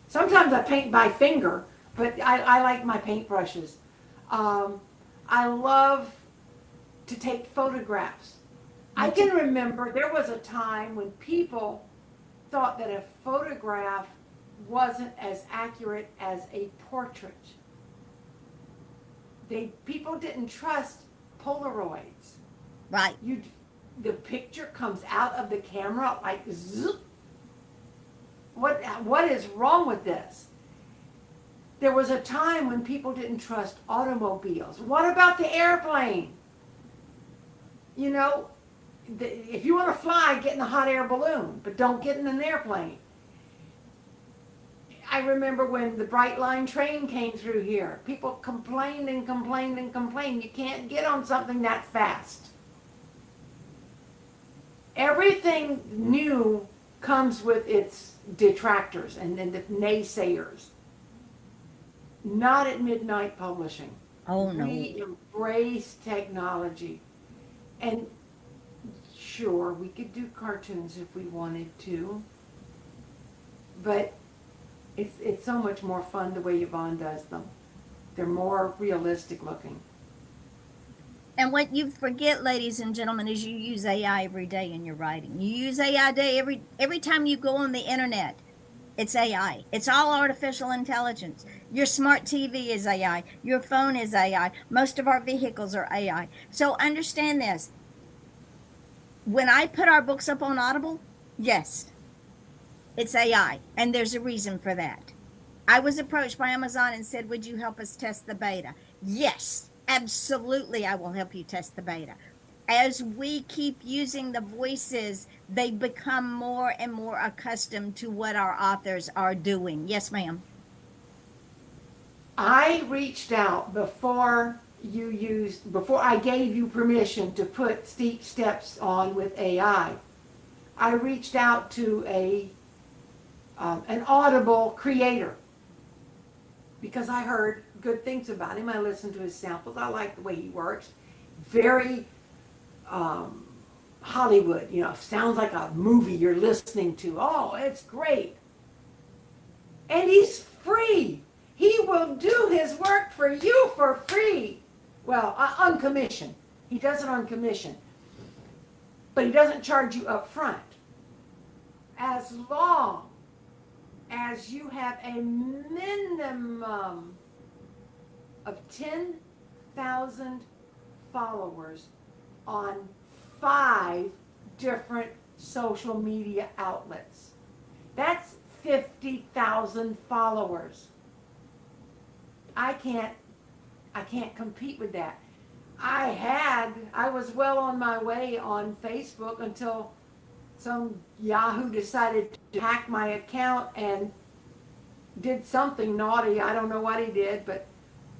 Sometimes I paint by finger, but I like my paintbrushes. Um, I love to take photographs. I can remember there was a time when people thought that a photograph wasn't as accurate as a portrait. People didn't trust Polaroids. Right. The picture comes out of the camera like zoop. What is wrong with this? There was a time when people didn't trust automobiles. What about the airplane? You know, if you want to fly, get in a hot air balloon, but don't get in an airplane. I remember when the Bright Line train came through here. People complained and complained and complained. You can't get on something that fast. Everything new comes with its detractors and the naysayers. Not at Midnight Publishing. Oh, no. We embrace technology. And sure, we could do cartoons if we wanted to. But it's so much more fun the way Yvonne does them. They're more realistic looking. And what you forget, ladies and gentlemen, is you use AI every day in your writing. You use AI day every time you go on the internet. It's AI. It's all artificial intelligence. Your smart TV is AI. Your phone is AI. Most of our vehicles are AI. So understand this. When I put our books up on Audible, yes, it's AI. And there's a reason for that. I was approached by Amazon and said, would you help us test the beta? Yes, absolutely, I will help you test the beta. As we keep using the voices, they become more and more accustomed to what our authors are doing. Yes, ma'am. I reached out before I gave you permission to put Steep Steps on with AI. I reached out to an Audible creator because I heard good things about him. I listened to his samples. I like the way he works. Very Hollywood, sounds like a movie you're listening to. Oh, it's great. And he's free. He will do his work for you for free. Well, on commission. He does it on commission. But he doesn't charge you up front. As long as you have a minimum of 10,000 followers on 5 different social media outlets. That's 50,000 followers. I can't compete with that. I was well on my way on Facebook until some Yahoo decided to hack my account and did something naughty. I don't know what he did, but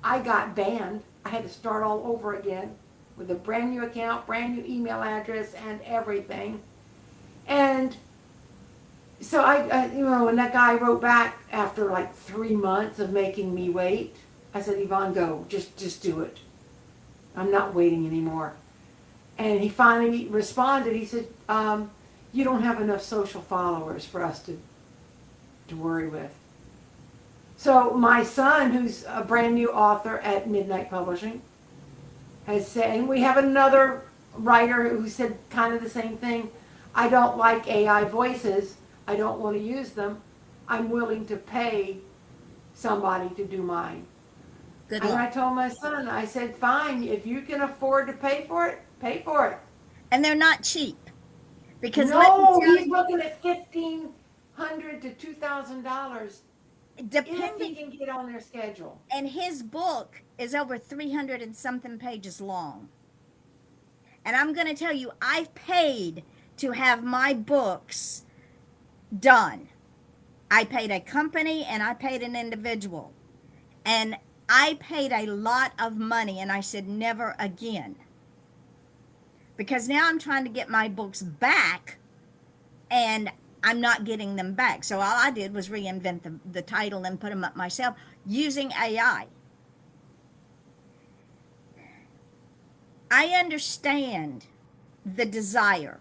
I got banned. I had to start all over again with a brand new account, brand new email address, and everything. And so when that guy wrote back after like 3 months of making me wait, I said, Yvonne, go, just do it. I'm not waiting anymore. And he finally responded. He said, you don't have enough social followers for us to worry with. So my son, who's a brand new author at Midnight Publishing, has said, and we have another writer who said kind of the same thing. I don't like AI voices. I don't want to use them. I'm willing to pay somebody to do mine. Good and luck. I told my son, I said, fine, if you can afford to pay for it, pay for it. And they're not cheap. Because no, he's looking at $1,500 to $2,000 if he can get on their schedule. And his book is over 300 and something pages long. And I'm going to tell you, I've paid to have my books done. I paid a company and I paid an individual. And I paid a lot of money and I said never again. Because now I'm trying to get my books back and I'm not getting them back. So all I did was reinvent the title and put them up myself using AI. I understand the desire.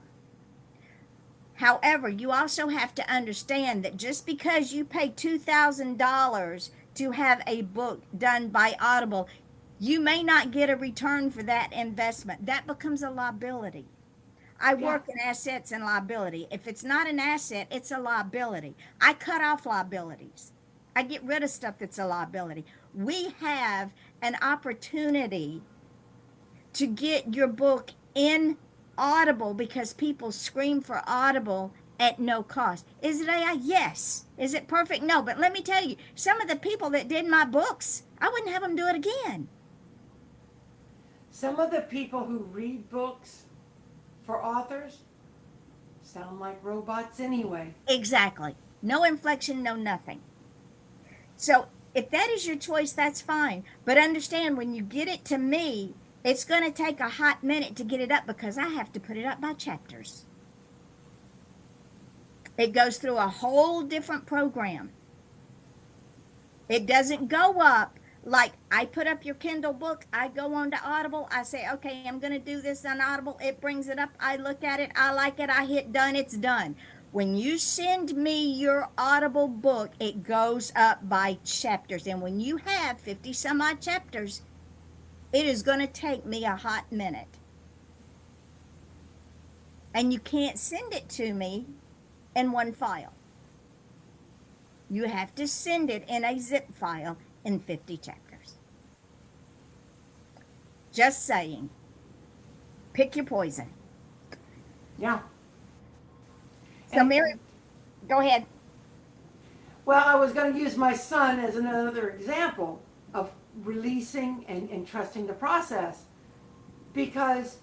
However, you also have to understand that just because you pay $2,000 to have a book done by Audible, you may not get a return for that investment. That becomes a liability. I Yeah. work in assets and liability. If it's not an asset, it's a liability. I cut off liabilities. I get rid of stuff that's a liability. We have an opportunity to get your book in Audible because people scream for Audible at no cost. Is it AI? Yes. Is it perfect? No. But let me tell you, some of the people that did my books, I wouldn't have them do it again. Some of the people who read books for authors sound like robots anyway. Exactly. No inflection, no nothing. So if that is your choice, that's fine. But understand when you get it to me, it's going to take a hot minute to get it up because I have to put it up by chapters. It goes through a whole different program. It doesn't go up like I put up your Kindle book. I go on to Audible. I say, okay, I'm going to do this on Audible. It brings it up. I look at it. I like it. I hit done. It's done. When you send me your Audible book, it goes up by chapters. And when you have 50 some odd chapters, it is going to take me a hot minute. And you can't send it to me in one file. You have to send it in a zip file in 50 chapters. Just saying. Pick your poison. Yeah. So, Mary, go ahead. Well, I was going to use my son as another example of releasing and trusting the process because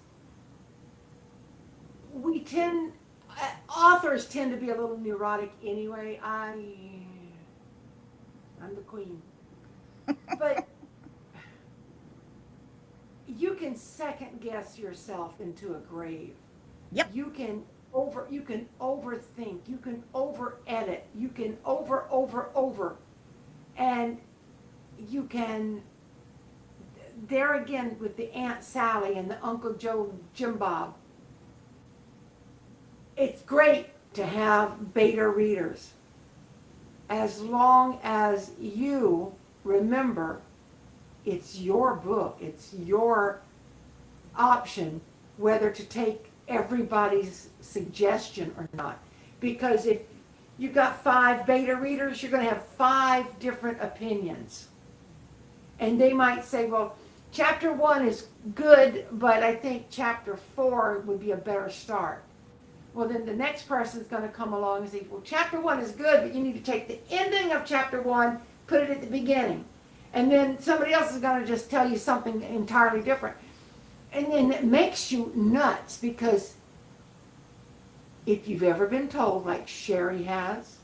authors tend to be a little neurotic anyway. I'm the queen. But you can second guess yourself into a grave. Yep. You can overthink, you can over edit, you can over, and you can, there again with the Aunt Sally and the Uncle Joe Jim Bob, it's great to have beta readers as long as you remember it's your book, it's your option whether to take everybody's suggestion or not. Because if you've got 5 beta readers, you're going to have 5 different opinions. And they might say, well, chapter 1 is good, but I think chapter 4 would be a better start. Well, then the next person is going to come along and say, well, chapter 1 is good, but you need to take the ending of chapter 1, put it at the beginning. And then somebody else is going to just tell you something entirely different. And then it makes you nuts because if you've ever been told, like Sheri has,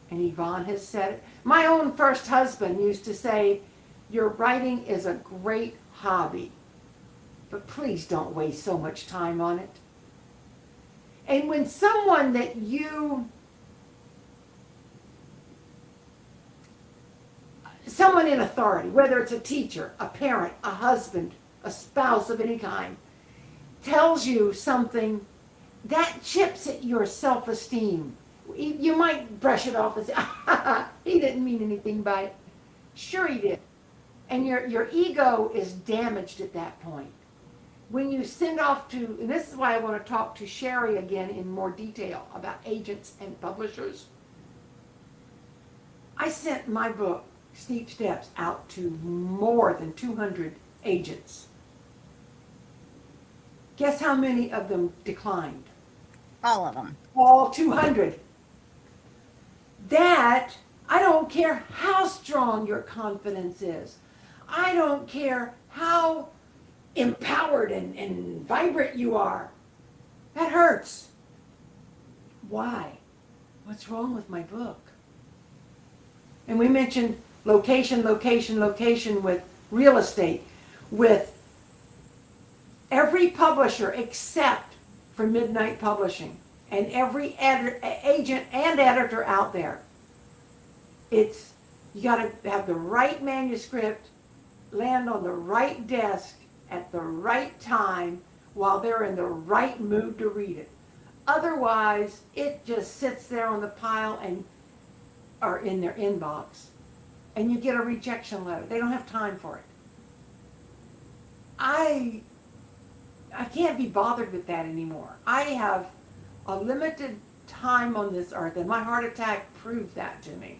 and Yvonne has said it, my own first husband used to say, your writing is a great hobby, but please don't waste so much time on it. And when someone that someone in authority, whether it's a teacher, a parent, a husband, a spouse of any kind, tells you something that chips at your self-esteem. You might brush it off and say, he didn't mean anything by it. Sure he did. And your ego is damaged at that point. When you send off to, and this is why I want to talk to Sheri again in more detail about agents and publishers. I sent my book, Steep Steps, out to more than 200 agents. Guess how many of them declined? All of them. All 200. That, I don't care how strong your confidence is. I don't care how empowered and vibrant you are. That hurts. Why? What's wrong with my book? And we mentioned location with real estate, with every publisher except for Midnight Publishing. and every agent and editor out there. It's, you got to have the right manuscript land on the right desk at the right time while they're in the right mood to read it. Otherwise, it just sits there on the pile and or in their inbox, and you get a rejection letter. They don't have time for it. I can't be bothered with that anymore. I have a limited time on this earth, and my heart attack proved that to me.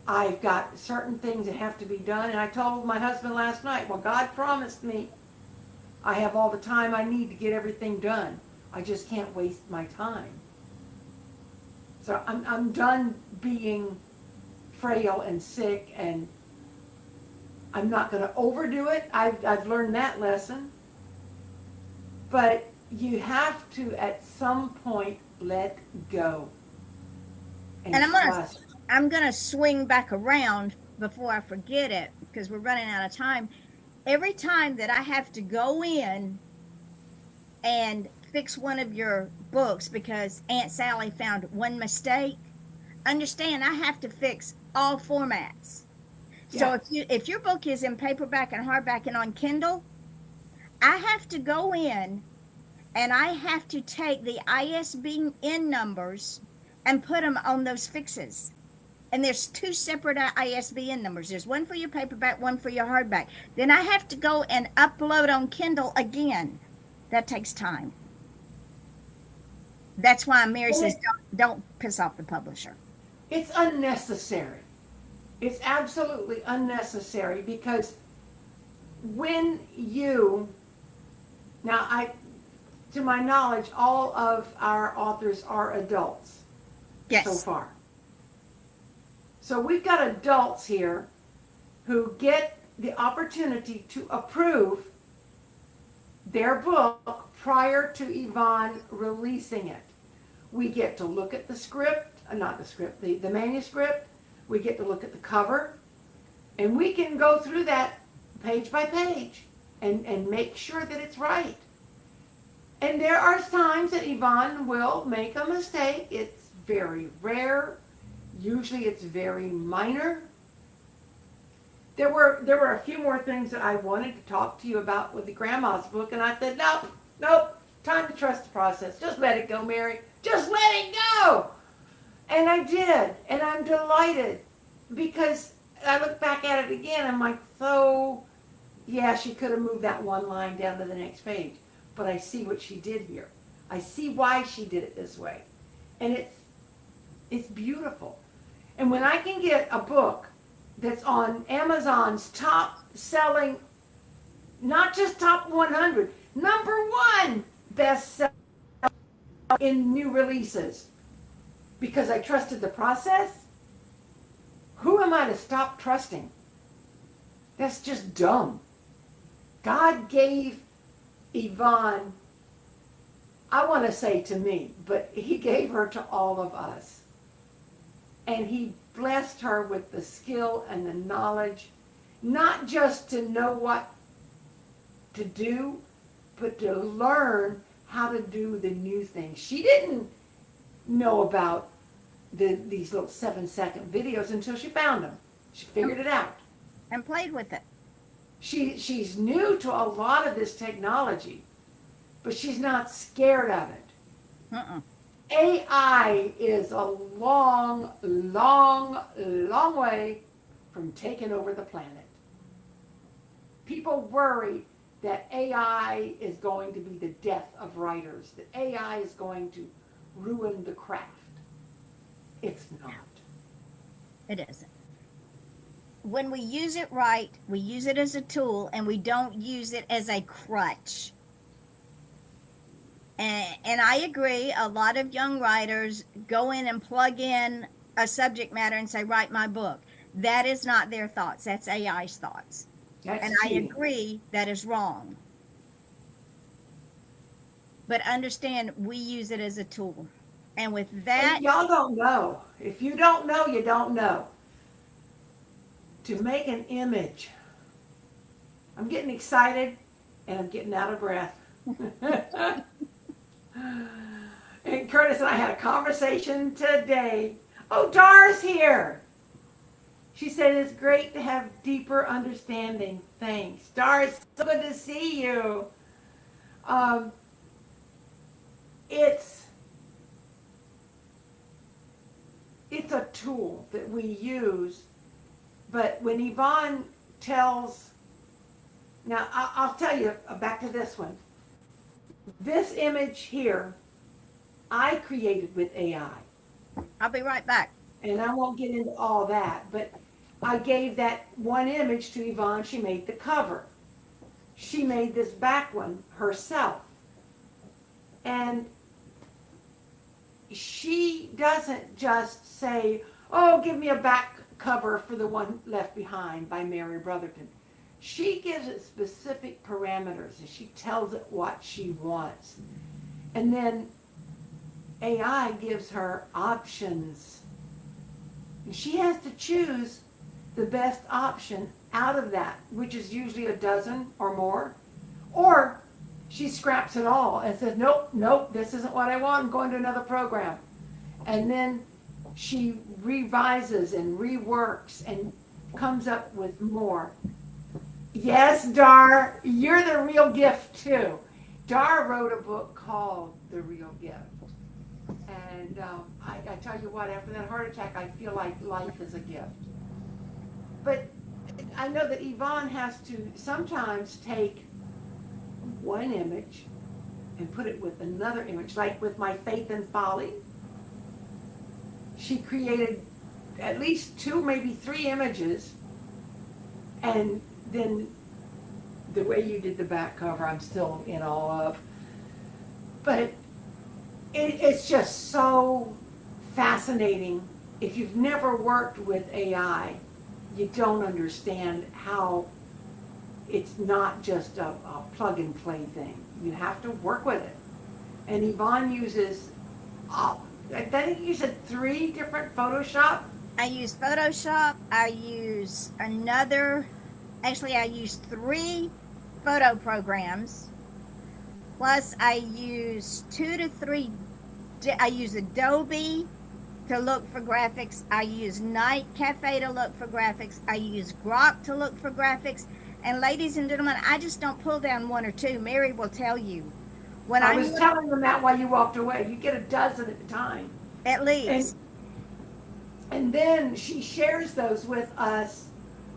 I've got certain things that have to be done, and I told my husband last night, well, God promised me I have all the time I need to get everything done. I just can't waste my time. So I'm done being frail and sick, and I'm not going to overdo it. I've learned that lesson. But you have to, at some point, let go. And I'm gonna swing back around before I forget it, because we're running out of time. Every time that I have to go in and fix one of your books because Aunt Sally found one mistake, understand I have to fix all formats. So if your book is in paperback and hardback and on Kindle, I have to go in and I have to take the ISBN numbers and put them on those fixes. And there's two separate ISBN numbers. There's one for your paperback, one for your hardback. Then I have to go and upload on Kindle again. That takes time. That's why Mary says don't piss off the publisher. It's unnecessary. It's absolutely unnecessary, because when you, to my knowledge, all of our authors are adults. Yes. So far. So we've got adults here who get the opportunity to approve their book prior to Yvonne releasing it. We get to look at the script, the manuscript. We get to look at the cover, and we can go through that page by page and make sure that it's right. And there are times that Yvonne will make a mistake. It's very rare. Usually it's very minor. There were a few more things that I wanted to talk to you about with the grandma's book, and I said, nope, time to trust the process. Just let it go, Mary. Just let it go. And I did, and I'm delighted, because I look back at it again, I'm like, she could have moved that one line down to the next page. But I see what she did here. I see why she did it this way. And it's beautiful. And when I can get a book that's on Amazon's top selling, not just top 100, number one bestseller in new releases, because I trusted the process, who am I to stop trusting? That's just dumb. God gave Yvonne, I want to say to me, but he gave her to all of us. And he blessed her with the skill and the knowledge, not just to know what to do, but to learn how to do the new things. She didn't know about these little 7-second videos until she found them. She figured it out. And played with it. She's new to a lot of this technology, but she's not scared of it. AI is a long, long, long way from taking over the planet. People worry that AI is going to be the death of writers, that AI is going to ruin the craft. It's not. It isn't. When we use it right, we use it as a tool, and we don't use it as a crutch. And I agree, a lot of young writers go in and plug in a subject matter and say, write my book. That is not their thoughts. That's AI's thoughts. And I agree that is wrong. But understand, we use it as a tool. And with that... And y'all don't know. If you don't know, you don't know. To make an image. I'm getting excited and I'm getting out of breath. And Curtis and I had a conversation today. Oh, Dara's here. She said it's great to have deeper understanding. Thanks. Dara, it's so good to see you. Um, it's it's a tool that we use, but when Yvonne tells, now I'll tell you back to this one. This image here, I created with AI. I'll be right back. And I won't get into all that, but I gave that one image to Yvonne. She made the cover. She made this back one herself. And she doesn't just say, oh, give me a back cover for the one left behind by Mary Brotherton. She gives it specific parameters and she tells it what she wants. And then AI gives her options. And she has to choose the best option out of that, which is usually a dozen or more. Or she scraps it all and says, nope, this isn't what I want. I'm going to another program. And then she revises and reworks and comes up with more. Yes, Dar, you're the real gift too. Dar wrote a book called The Real Gift. And I tell you what, after that heart attack, I feel like life is a gift. But I know that Yvonne has to sometimes take one image and put it with another image, like with my Faith and Folly. She created at least 2, maybe 3 images, and then the way you did the back cover, I'm still in awe of. But it's just so fascinating. If you've never worked with AI, you don't understand how it's not just a plug and play thing. You have to work with it. And Yvonne uses, I think you said 3 different Photoshop. I use Photoshop. I use I use 3 photo programs. Plus I use 2 to 3, I use Adobe to look for graphics. I use Night Cafe to look for graphics. I use Grok to look for graphics. And ladies and gentlemen, I just don't pull down 1 or 2. Mary will tell you. When I was telling them that while you walked away. You get a dozen at a time. At least. And then she shares those with us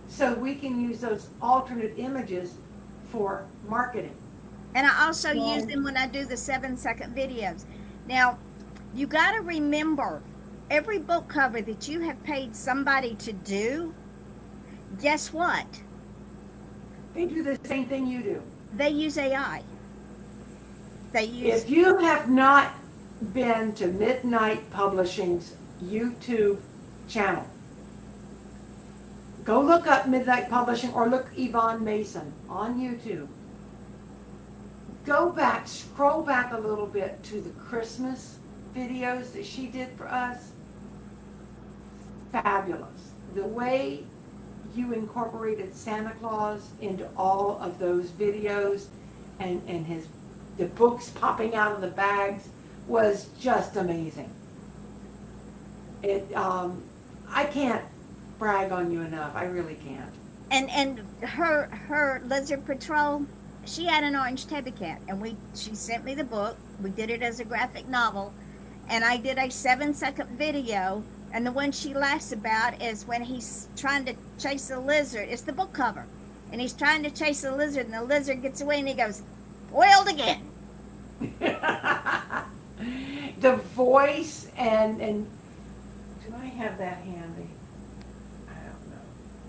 so we can use those alternate images for marketing. And I also use them when I do the 7-second videos. Now, you got to remember, every book cover that you have paid somebody to do, guess what? They do the same thing you do. They use AI. If you have not been to Midnight Publishing's YouTube channel, go look up Midnight Publishing or look Yvonne Mason on YouTube. Go back, scroll back a little bit to the Christmas videos that she did for us. Fabulous. The way you incorporated Santa Claus into all of those videos and the books popping out of the bags was just amazing. I can't brag on you enough. I really can't. And her Lizard Patrol, she had an orange tabby cat, and she sent me the book. We did it as a graphic novel, and I did a 7-second video. And the one she laughs about is when he's trying to chase a lizard. It's the book cover, and he's trying to chase a lizard, and the lizard gets away, and he goes, "Foiled again." The voice and do I have that handy? I don't know.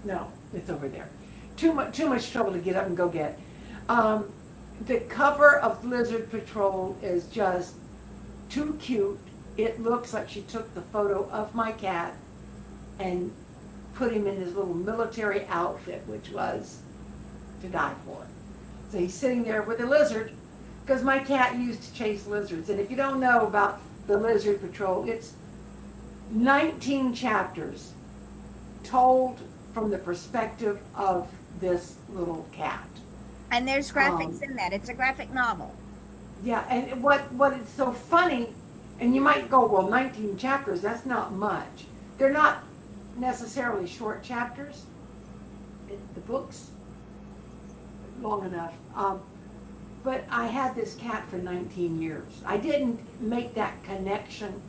No, it's over there. Too much trouble to get up and go get. The cover of Lizard Patrol is just too cute. It looks like she took the photo of my cat and put him in his little military outfit, which was to die for. So he's sitting there with a lizard, because my cat used to chase lizards. And if you don't know about the Lizard Patrol, it's 19 chapters told from the perspective of this little cat. And there's graphics in that. It's a graphic novel. Yeah, and what is so funny, and you might go, well, 19 chapters, that's not much. They're not necessarily short chapters. The book's long enough. But I had this cat for 19 years. I didn't make that connection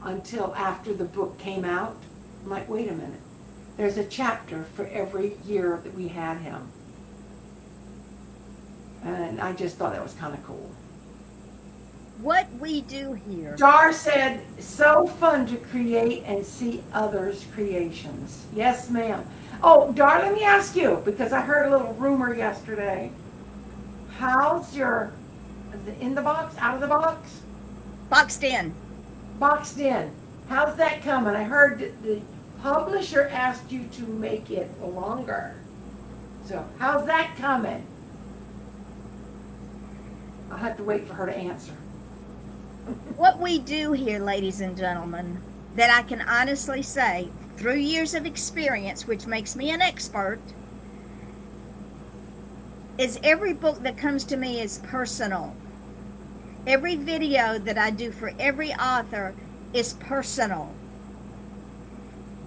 until after the book came out. I'm like, wait a minute. There's a chapter for every year that we had him. And I just thought that was kind of cool. What we do here. Dar said, so fun to create and see others' creations. Yes, ma'am. Oh, Dar, let me ask you, because I heard a little rumor yesterday. How's your, in the box, out of the box? Boxed in. Boxed in. How's that coming? I heard that the publisher asked you to make it longer. So, how's that coming? I'll have to wait for her to answer. What we do here, ladies and gentlemen, that I can honestly say, through years of experience, which makes me an expert, is every book that comes to me is personal. Every video that I do for every author is personal.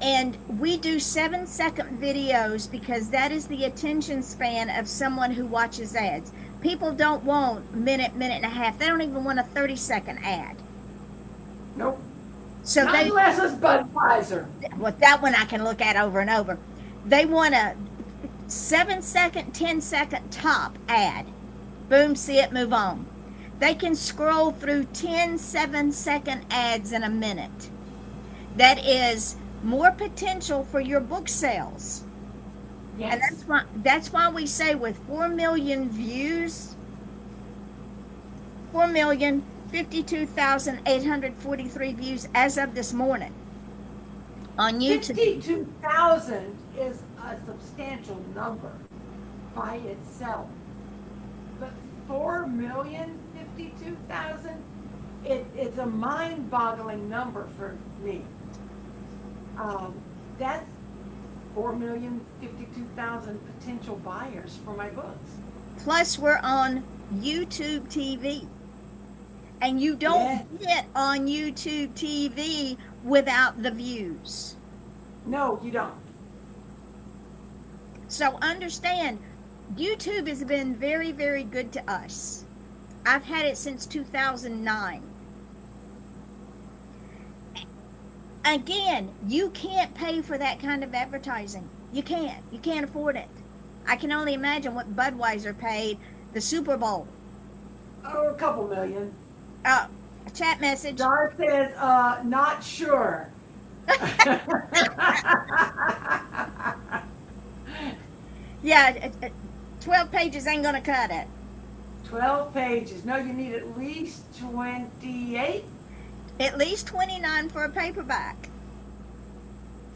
And we do 7-second videos because that is the attention span of someone who watches ads. People don't want minute and a half. They don't even want a 30-second ad. Nope. So Not they, unless it's Budweiser. well, that one I can look at over and over. They want a 7-second, 10-second top ad. Boom, see it, move on. They can scroll through 10 7-second ads in a minute. That is more potential for your book sales. Yes. And that's why we say with 4 million views, 4,052,843 views as of this morning on YouTube. 52,000 is a substantial number by itself. But 4,052,000, it's a mind-boggling number for me. That's 4,052,000 potential buyers for my books. Plus we're on YouTube TV. And you don't get on YouTube TV without the views. No, you don't. So understand, YouTube has been very, very good to us. I've had it since 2009. Again, you can't pay for that kind of advertising. You can't. You can't afford it. I can only imagine what Budweiser paid the Super Bowl. Oh, a couple million. A chat message. Dar says, not sure. Yeah, 12 pages ain't gonna cut it. 12 pages. No, you need at least 28. At least 29 for a paperback.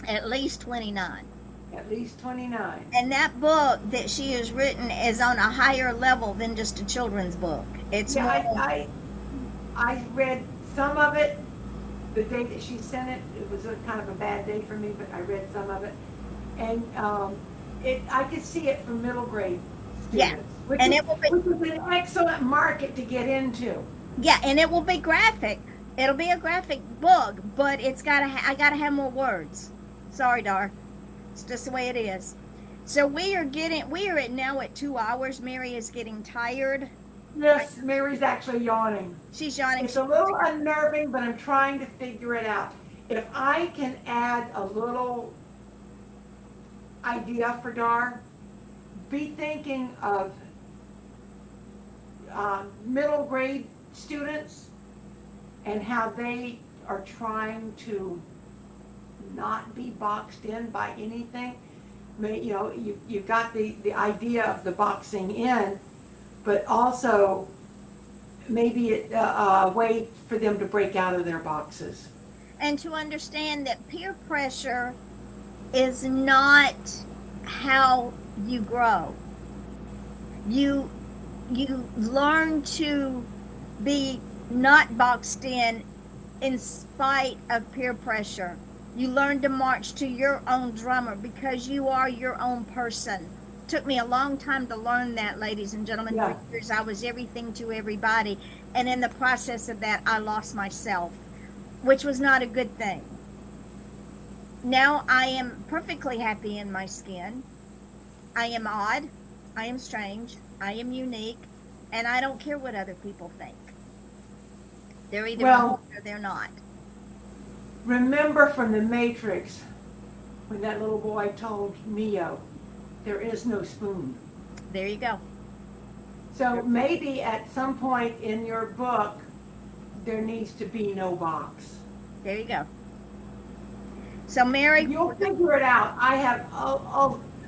At least 29. At least 29. And that book that she has written is on a higher level than just a children's book. It's more. I read some of it the day that she sent it. It was a kind of a bad day for me, but I read some of it. And I could see it for middle grade students. Yeah, Which and is, it will be. which is an excellent market to get into. Yeah, and it will be graphic. It'll be a graphic book, but it's I gotta have more words. Sorry, Dar. It's just the way it is. So we are now at 2 hours. Mary is getting tired. Yes, Mary's actually yawning. She's yawning. It's a little unnerving, but I'm trying to figure it out. If I can add a little idea for Dar, be thinking of middle grade students and how they are trying to not be boxed in by anything. You've got the idea of the boxing in, but also maybe a way for them to break out of their boxes. And to understand that peer pressure is not how you grow. You learn to be not boxed in spite of peer pressure. You learn to march to your own drummer because you are your own person. Took me a long time to learn that, ladies and gentlemen. Yeah. For years, I was everything to everybody. And in the process of that, I lost myself, which was not a good thing. Now I am perfectly happy in my skin. I am odd. I am strange. I am unique. And I don't care what other people think. They're either Well, or they're not. remember from the Matrix when that little boy told Neo, there is no spoon. There you go. So maybe at some point in your book, there needs to be no box. There you go. So, Mary, You'll figure it out. I have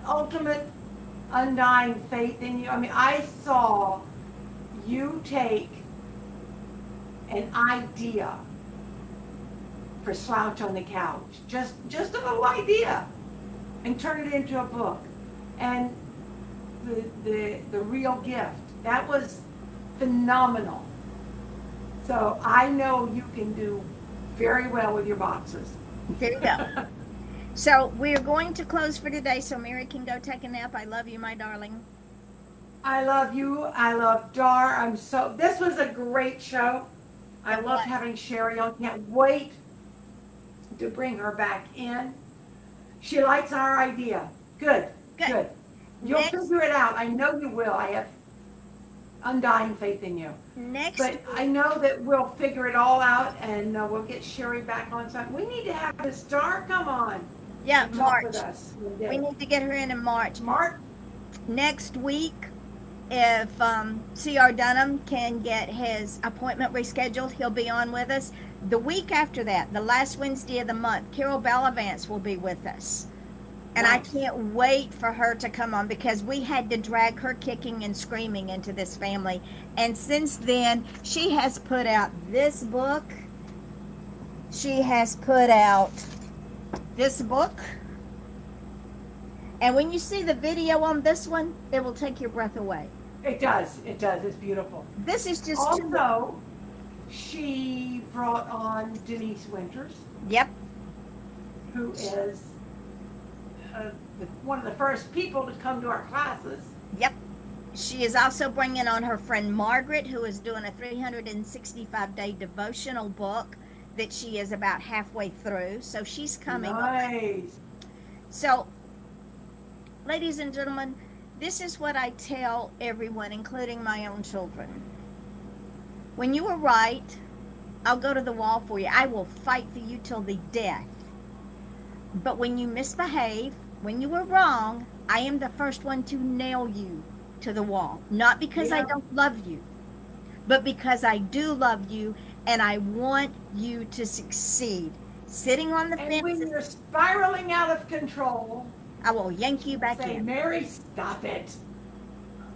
ultimate, undying faith in you. I mean, I saw you take an idea for Slouch on the Couch, just a little idea, and turn it into a book. And the real gift, that was phenomenal. So I know you can do very well with your boxes. there you go. So, we're going to close for today so Mary can go take a nap. I love you, my darling. I love you. I love Dar. This was a great show. I It loved was. having Sheri on. Can't wait to bring her back in. She likes our idea. Good. Good. You'll Next- figure it out. I know you will. I have undying faith in you. Next, But I know that we'll figure it all out, and we'll get Sheri back on time. We need to have this Dar come on yeah, and talk with March. us. We need to get her in March. March. Next week, if C.R. Dunham can get his appointment rescheduled, he'll be on with us. The week after that, the last Wednesday of the month, Carol Bellavance will be with us. And Nice. I can't wait for her to come on because we had to drag her kicking and screaming into this family. And since then, she has put out this book. She has put out this book. And when you see the video on this one, it will take your breath away. It does. It does. It's beautiful. This is just Also, she brought on Denise Winters, Yep. who is one of the first people to come to our classes. Yep. She is also bringing on her friend Margaret, who is doing a 365-day devotional book that she is about halfway through. So she's coming on. Nice. So, ladies and gentlemen, this is what I tell everyone, including my own children. When you are right, I'll go to the wall for you. I will fight for you till the death. But when you misbehave, when you were wrong, I am the first one to nail you to the wall. Not because I Yeah. don't love you, but because I do love you and I want you to succeed. Sitting on the And when fence, you're spiraling out of control, I will yank you back say, in. Mary, stop it.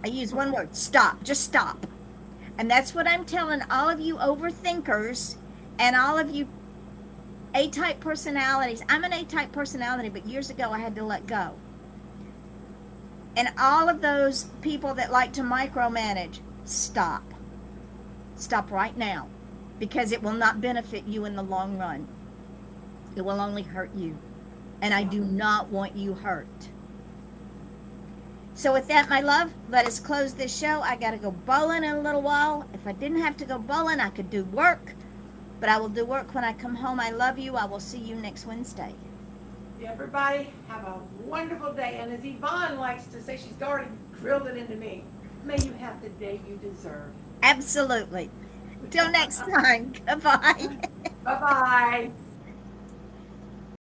I use one word, stop, just stop. And that's what I'm telling all of you overthinkers and all of you A-type personalities. I'm an A-type personality, but years ago I had to let go. And all of those people that like to micromanage, stop. Stop right now, because it will not benefit you in the long run. It will only hurt you. And I do not want you hurt. So with that, my love, let us close this show. I got to go bowling in a little while. If I didn't have to go bowling, I could do work. But I will do work when I come home. I love you. I will see you next Wednesday. Everybody, have a wonderful day. And as Yvonne likes to say, she's already drilled it into me. May you have the day you deserve. Absolutely. Till next time. Goodbye. Bye-bye.